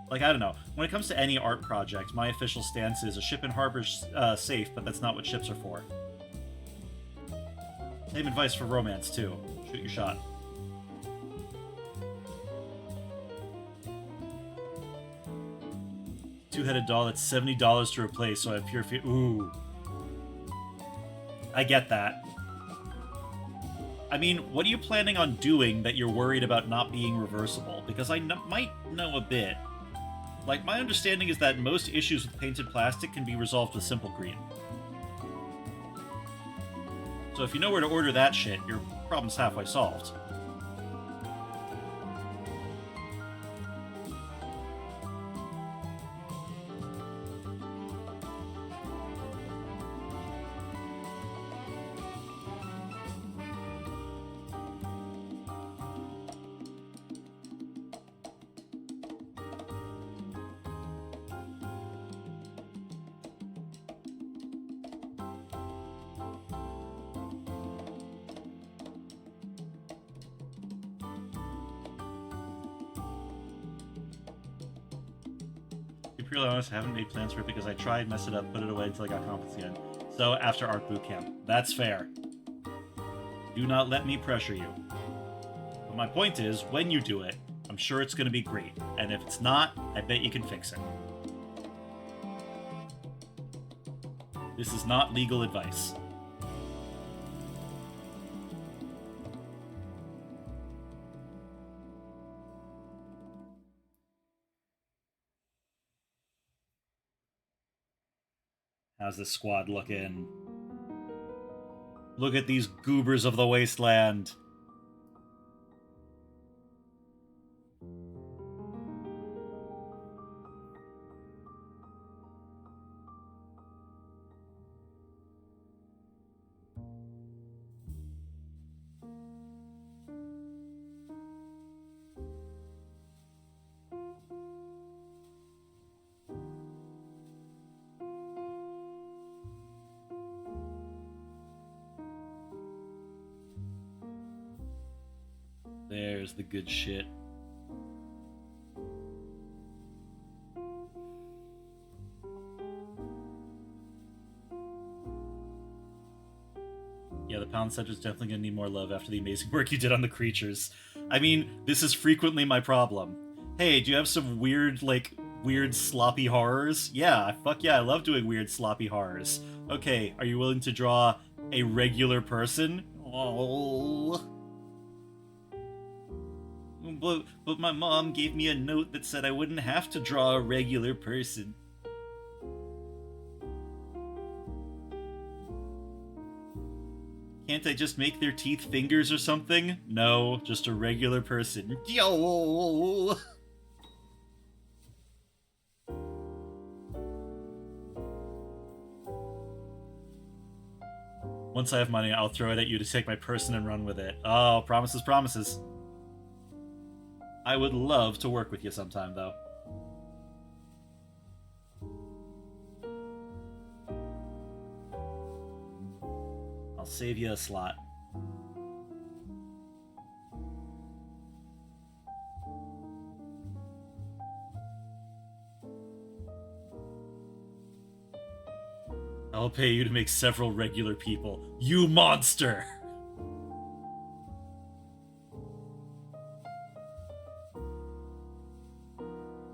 Like, I don't know. When it comes to any art project, my official stance is a ship in harbor's safe, but that's not what ships are for. Same advice for romance, too. Shoot your shot. Two-headed doll, that's $70 to replace, so I have pure fear. Ooh. I get that. I mean, what are you planning on doing that you're worried about not being reversible? Because I might know a bit. Like, my understanding is that most issues with painted plastic can be resolved with simple green. So if you know where to order that shit, your problem's halfway solved. To be purely honest, I haven't made plans for it because I tried, messed it up, put it away until I got confidence again. So after art boot camp. That's fair. Do not let me pressure you. But my point is, when you do it, I'm sure it's going to be great. And if it's not, I bet you can fix it. This is not legal advice. How's this squad looking? Look at these goobers of the wasteland. There's the good shit. Yeah, the Pound Center's definitely gonna need more love after the amazing work you did on the creatures. I mean, this is frequently my problem. Hey, do you have some weird sloppy horrors? Yeah, fuck yeah, I love doing weird sloppy horrors. Okay, are you willing to draw a regular person? Oh. But my mom gave me a note that said I wouldn't have to draw a regular person. Can't I just make their teeth fingers or something? No, just a regular person. Yo! Once I have money, I'll throw it at you to take my person and run with it. Oh, promises, promises. I would love to work with you sometime, though. I'll save you a slot. I'll pay you to make several regular people. You monster!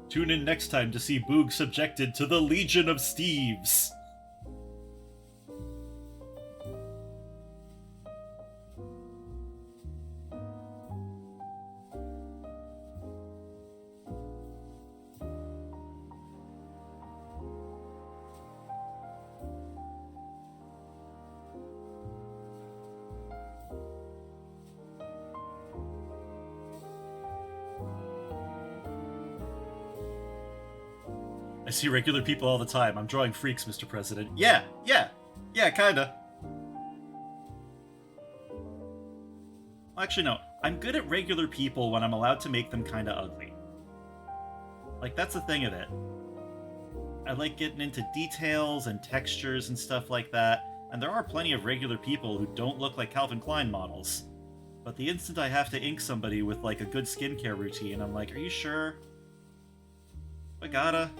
Tune in next time to see Boog subjected to the Legion of Steves. I see regular people all the time. I'm drawing freaks, Mr. President. Yeah, kinda. Actually, no. I'm good at regular people when I'm allowed to make them kinda ugly. Like, that's the thing of it. I like getting into details and textures and stuff like that, and there are plenty of regular people who don't look like Calvin Klein models. But the instant I have to ink somebody with, like, a good skincare routine, I'm like, are you sure? I gotta.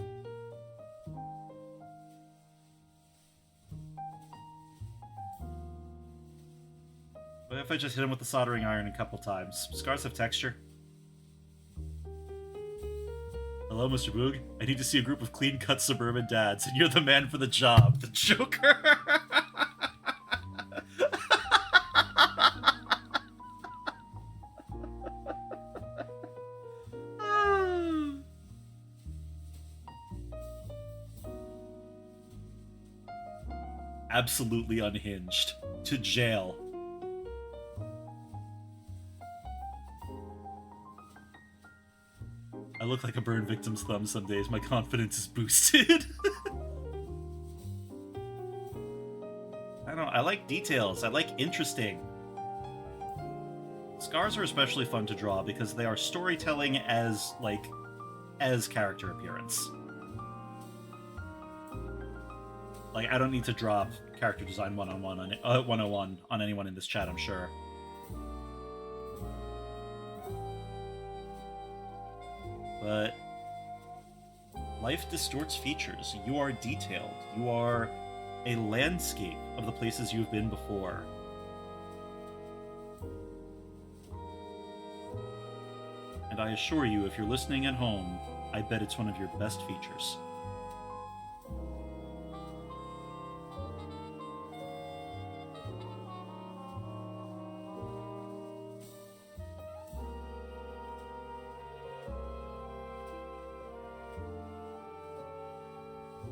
What if I just hit him with the soldering iron a couple times? Scars have texture. Hello, Mr. Boog. I need to see a group of clean-cut suburban dads, and you're the man for the job. The Joker! Absolutely unhinged. To jail. I look like a burn victim's thumb some days. My confidence is boosted. I don't know. I like details. I like interesting. Scars are especially fun to draw because they are storytelling as character appearance. Like, I don't need to drop character design 101 on anyone in this chat, I'm sure. But life distorts features. You are detailed. You are a landscape of the places you've been before. And I assure you, if you're listening at home, I bet it's one of your best features.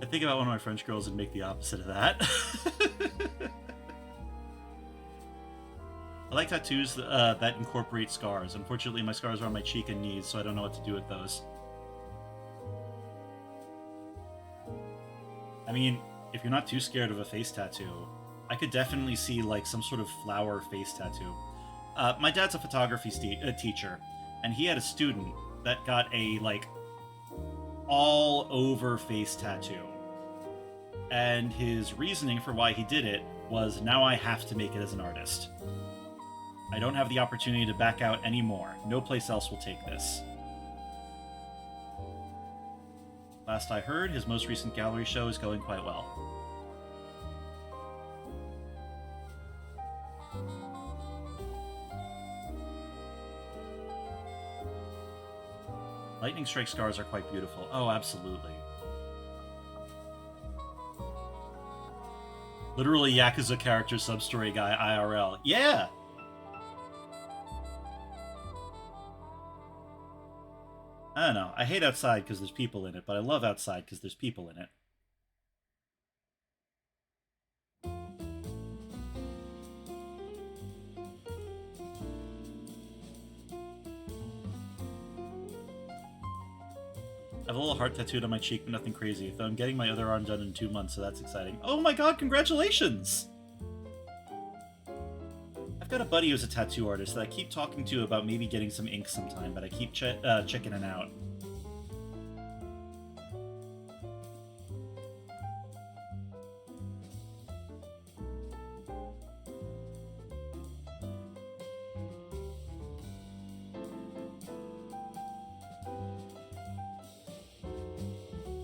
I think about one of my French girls and make the opposite of that. I like tattoos that incorporate scars. Unfortunately, my scars are on my cheek and knees, so I don't know what to do with those. I mean, if you're not too scared of a face tattoo, I could definitely see, like, some sort of flower face tattoo. My dad's a photography teacher, and he had a student that got a, like, all-over face tattoo. And his reasoning for why he did it was, now I have to make it as an artist. I don't have the opportunity to back out anymore. No place else will take this. Last I heard, his most recent gallery show is going quite well. Lightning strike scars are quite beautiful. Oh, absolutely. Literally Yakuza character sub-story guy IRL. Yeah! I don't know. I hate outside because there's people in it, but I love outside because there's people in it. I have a little heart tattooed on my cheek, but nothing crazy. Though I'm getting my other arm done in 2 months, so that's exciting. Oh my god, congratulations! I've got a buddy who's a tattoo artist that I keep talking to about maybe getting some ink sometime, but I keep checking it out.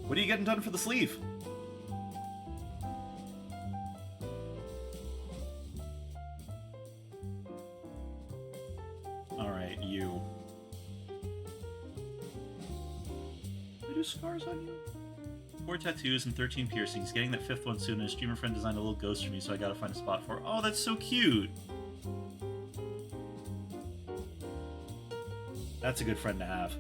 What are you getting done for the sleeve? Alright, you. Do I do scars on you? 4 tattoos and 13 piercings. Getting that 5th one soon, and a streamer friend designed a little ghost for me, so I gotta find a spot for it. Oh, that's so cute! That's a good friend to have.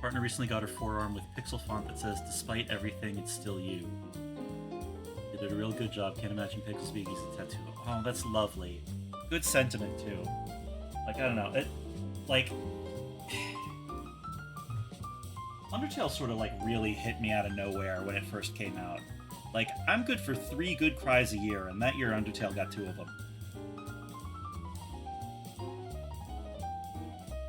Partner recently got her forearm with pixel font that says, "Despite everything, it's still you." They did a real good job. Can't imagine Pickles being used as a tattoo. Oh, that's lovely. Good sentiment, too. Like, I don't know. Undertale sort of, like, really hit me out of nowhere when it first came out. Like, I'm good for 3 good cries a year, and that year Undertale got 2 of them.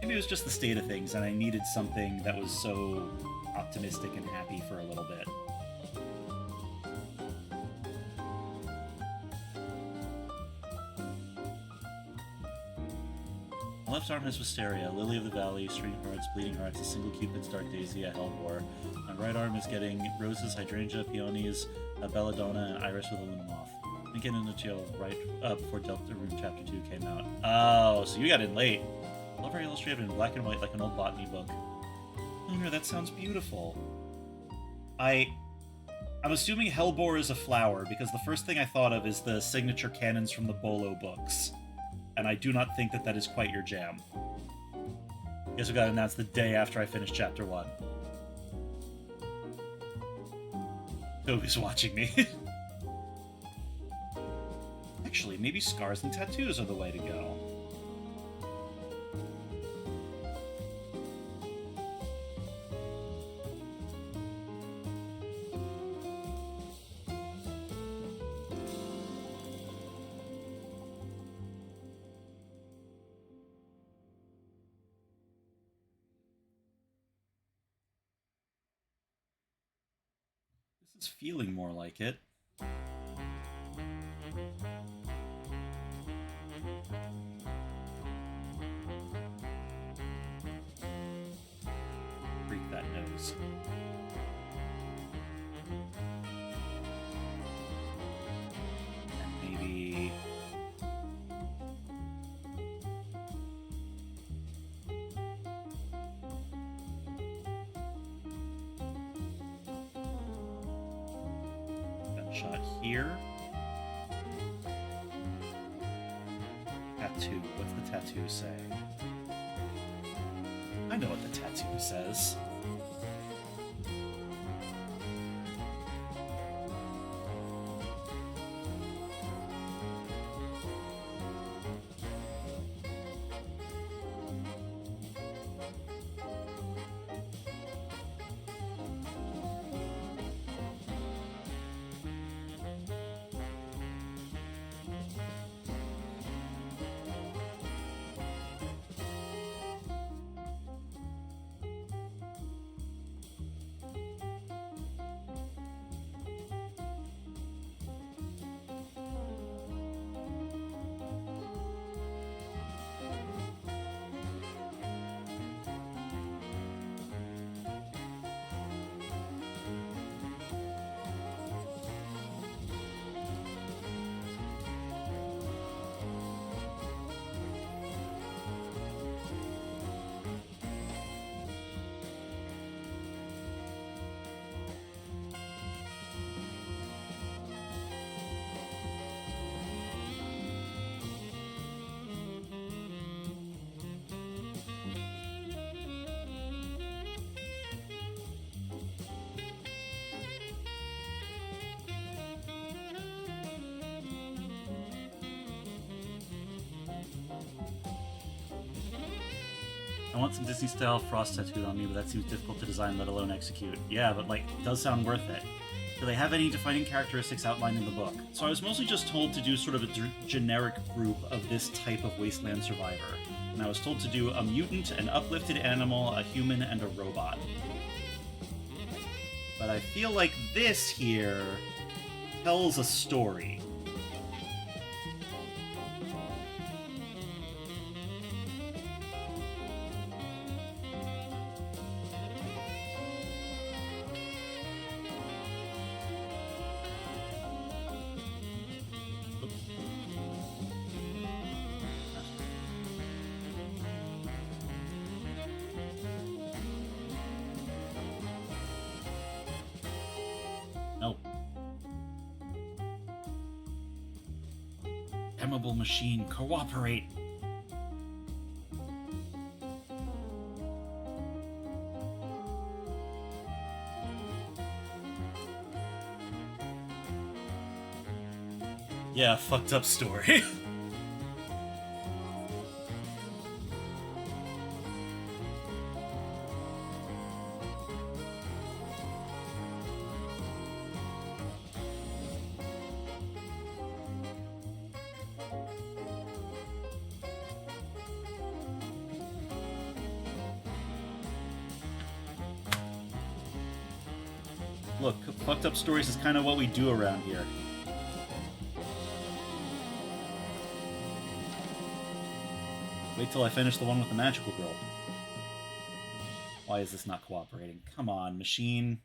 Maybe it was just the state of things, and I needed something that was so optimistic and happy for a little bit. My left arm has Wisteria, Lily of the Valley, String Hearts, Bleeding Hearts, a Single Cupid's Dark Daisy, a Hellbore. My right arm is getting Roses, Hydrangea, Peonies, a Belladonna, and Iris with a Lunamoth. I didn't get into jail right before Deltarune Chapter 2 came out. Oh, so you got in late. I love how illustrated in black and white like an old botany book. Oh, that sounds beautiful. I'm assuming Hellbore is a flower, because the first thing I thought of is the signature cannons from the Bolo books. And I do not think that that is quite your jam. Guess we got announced the day after I finished Chapter 1. Toby's watching me. Actually, maybe scars and tattoos are the way to go. This is feeling more like it. Freak that nose. And maybe... Gunshot here. Tattoo. What's the tattoo say? I know what the tattoo says. I want some Disney-style frost tattooed on me, but that seems difficult to design, let alone execute. Yeah, but, like, it does sound worth it. Do they have any defining characteristics outlined in the book? So I was mostly just told to do sort of a generic group of this type of wasteland survivor. And I was told to do a mutant, an uplifted animal, a human, and a robot. But I feel like this here tells a story. Flammable machine, cooperate! Yeah, fucked up story. Look, fucked up stories is kind of what we do around here. Wait till I finish the one with the magical girl. Why is this not cooperating? Come on, machine.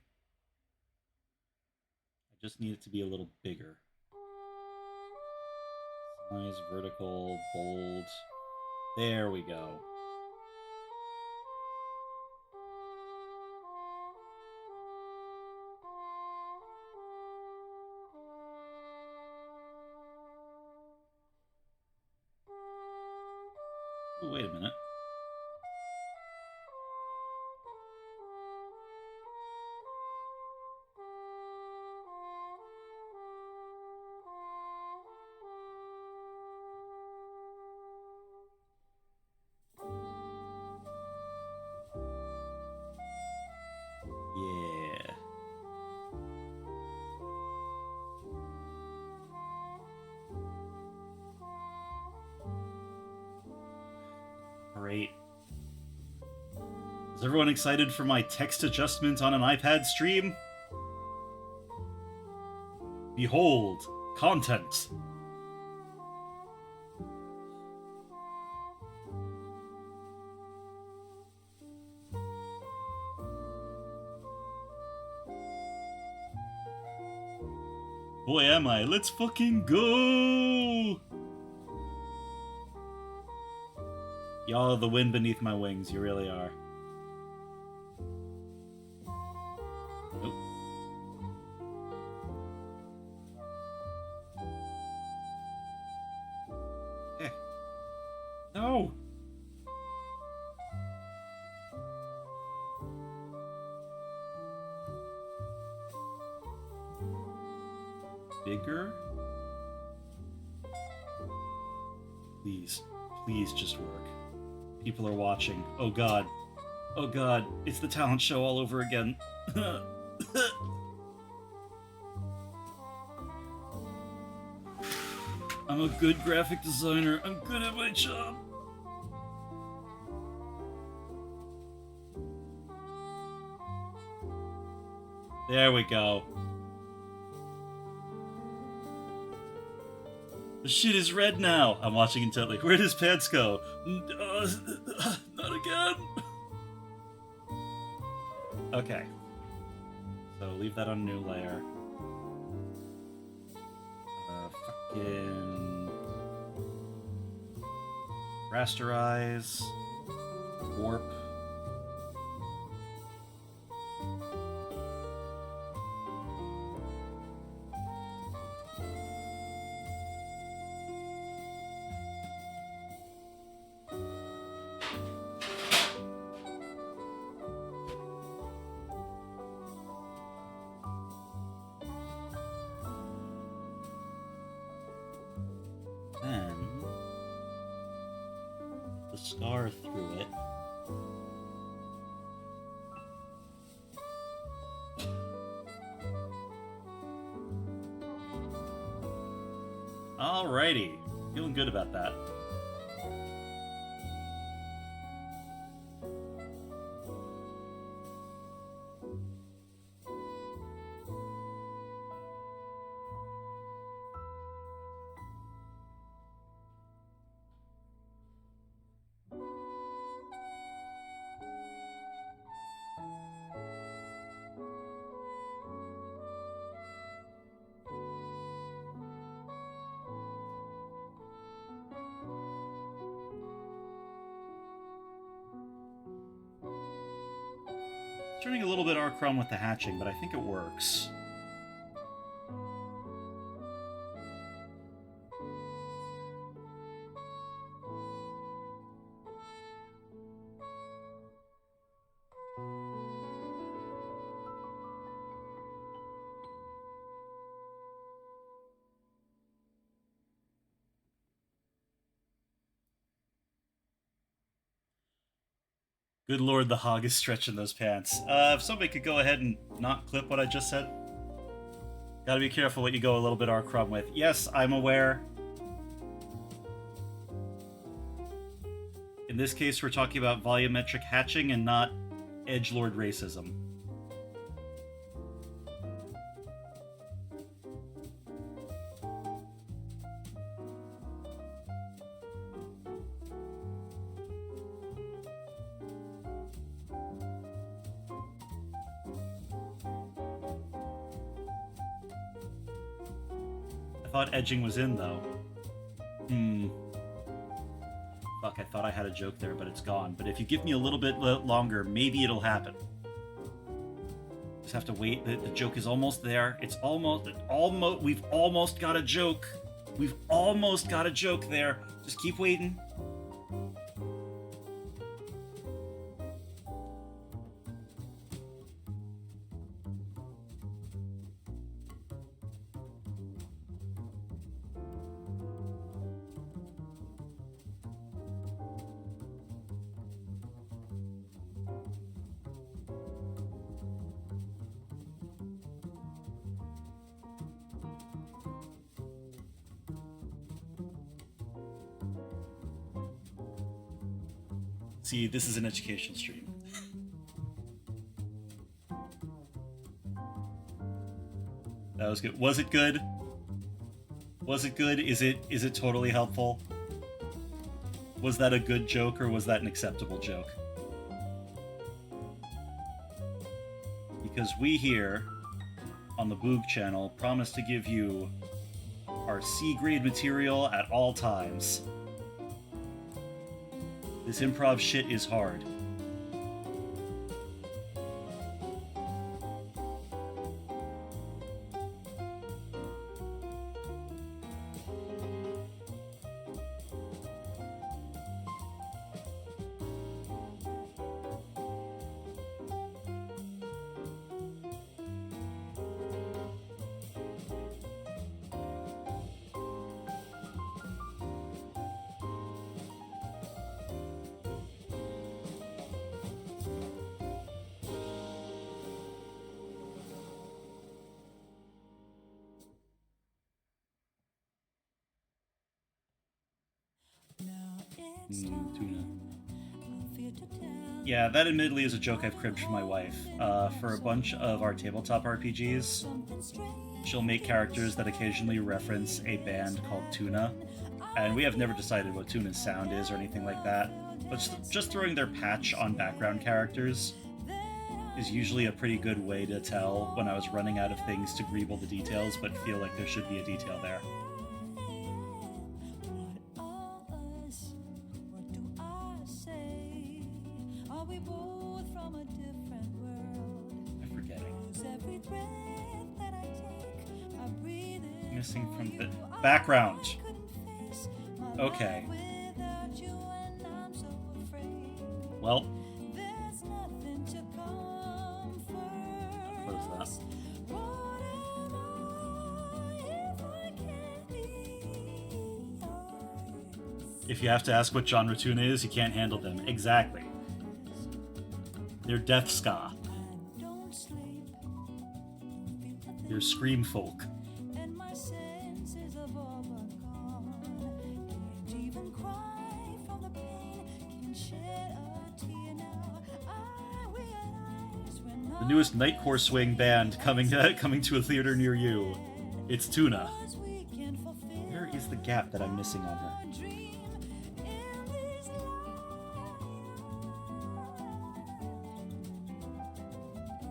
I just need it to be a little bigger. Size, vertical, bold. There we go. Ooh, wait a minute. Yeah. Great. Is everyone excited for my text adjustment on an iPad stream? Behold, content. Boy, am I. Let's fucking go! Y'all are the wind beneath my wings. You really are. Nope. Eh. No! Bigger? Please. Please just work. People are watching. Oh god. Oh god. It's the talent show all over again. I'm a good graphic designer. I'm good at my job. There we go. The shit is red now. I'm watching intently. Where does pants go? Not again. Okay. So leave that on a new layer. Fucking rasterize, warp. Then the scar through it. Alrighty, feeling good about that. Turning a little bit Arcrum with the hatching, but I think it works. Good lord, the hog is stretching those pants. If somebody could go ahead and not clip what I just said. Gotta be careful what you go a little bit R-Crumb with. Yes, I'm aware. In this case, we're talking about volumetric hatching and not edgelord racism. I thought edging was in, though. Fuck, I thought I had a joke there, but it's gone. But if you give me a little bit longer, maybe it'll happen. Just have to wait. The joke is almost there. It's almost... We've almost got a joke. We've almost got a joke there. Just keep waiting. See, this is an educational stream. That was good. Was it good? Was it good? Is it totally helpful? Was that a good joke or was that an acceptable joke? Because we here on the Boog channel promise to give you our C-grade material at all times. This improv shit is hard. Tuna. Yeah, that admittedly is a joke I've cribbed from my wife. For a bunch of our tabletop RPGs, she'll make characters that occasionally reference a band called Tuna, and we have never decided what Tuna's sound is or anything like that, but just throwing their patch on background characters is usually a pretty good way to tell when I was running out of things to greeble the details, but feel like there should be a detail there. Missing from the background. Okay. Well. Close that. If you have to ask what genre Tuna is, you can't handle them. Exactly. They're death ska. They're scream folk. The newest Nightcore swing band coming to a theater near you. It's Tuna. Where is the gap that I'm missing on her?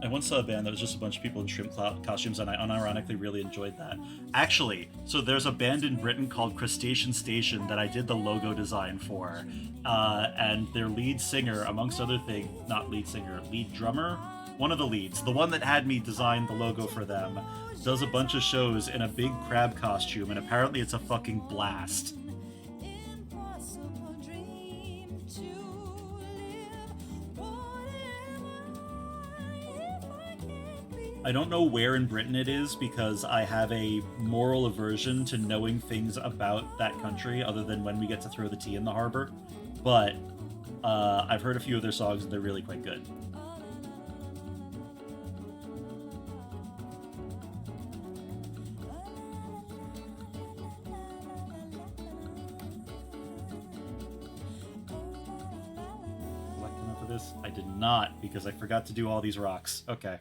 I once saw a band that was just a bunch of people in shrimp costumes, and I unironically really enjoyed that. Actually, so there's a band in Britain called Crustacean Station that I did the logo design for, and their lead singer, amongst other things, not lead singer, lead drummer? One of the leads, the one that had me design the logo for them, does a bunch of shows in a big crab costume, and apparently it's a fucking blast. I don't know where in Britain it is because I have a moral aversion to knowing things about that country other than when we get to throw the tea in the harbor, but I've heard a few of their songs and they're really quite good. Select enough of this? I did not, because I forgot to do all these rocks. Okay.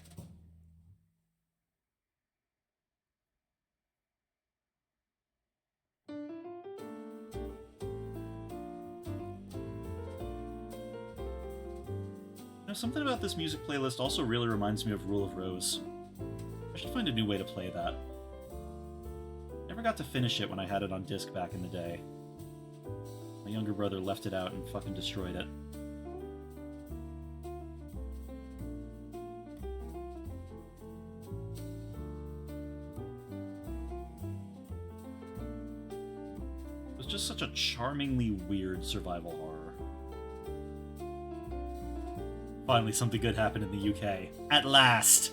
Something about this music playlist also really reminds me of Rule of Rose. I should find a new way to play that. Never got to finish it when I had it on disc back in the day. My younger brother left it out and fucking destroyed it. It was just such a charmingly weird survival horror. Finally, something good happened in the UK. At last!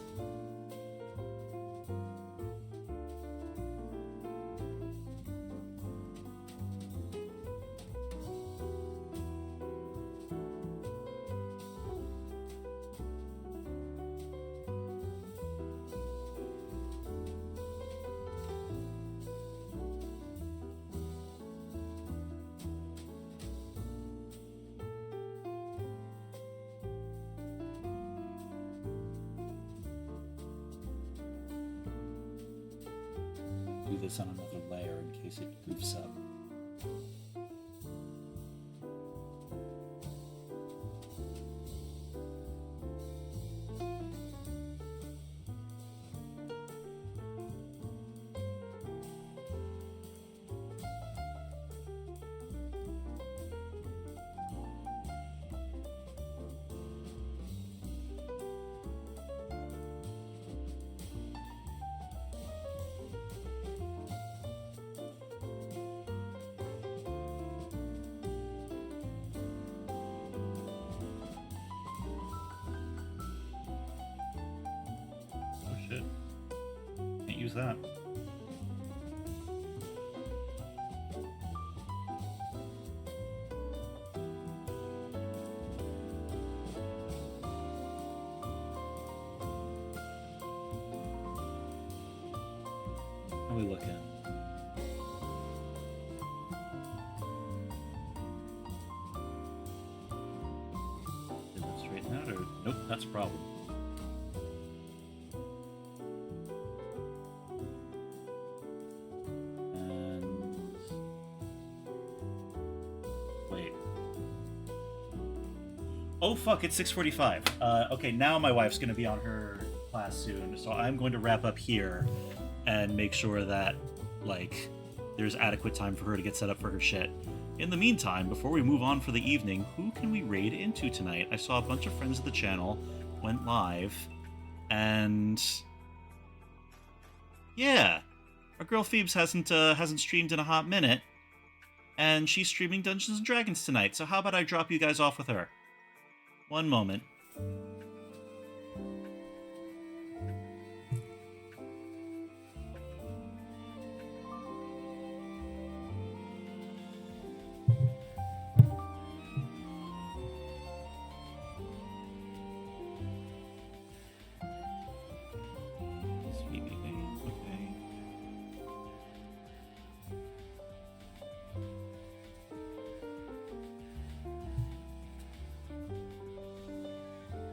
Do this on another layer in case it goofs up. Shit. Can't use that. How are we looking? Did that straighten out or nope, that's a problem. Oh fuck, it's 6:45. Okay, now my wife's gonna be on her class soon, so I'm going to wrap up here and make sure that, like, there's adequate time for her to get set up for her shit. In the meantime, before we move on for the evening, who can we raid into tonight? I saw a bunch of friends of the channel went live, and yeah, our girl Phoebes hasn't streamed in a hot minute, and she's streaming Dungeons and Dragons tonight. So how about I drop you guys off with her? One moment. Phoebe, okay.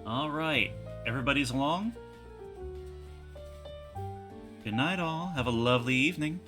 All right, everybody's along? Good night, all. Have a lovely evening.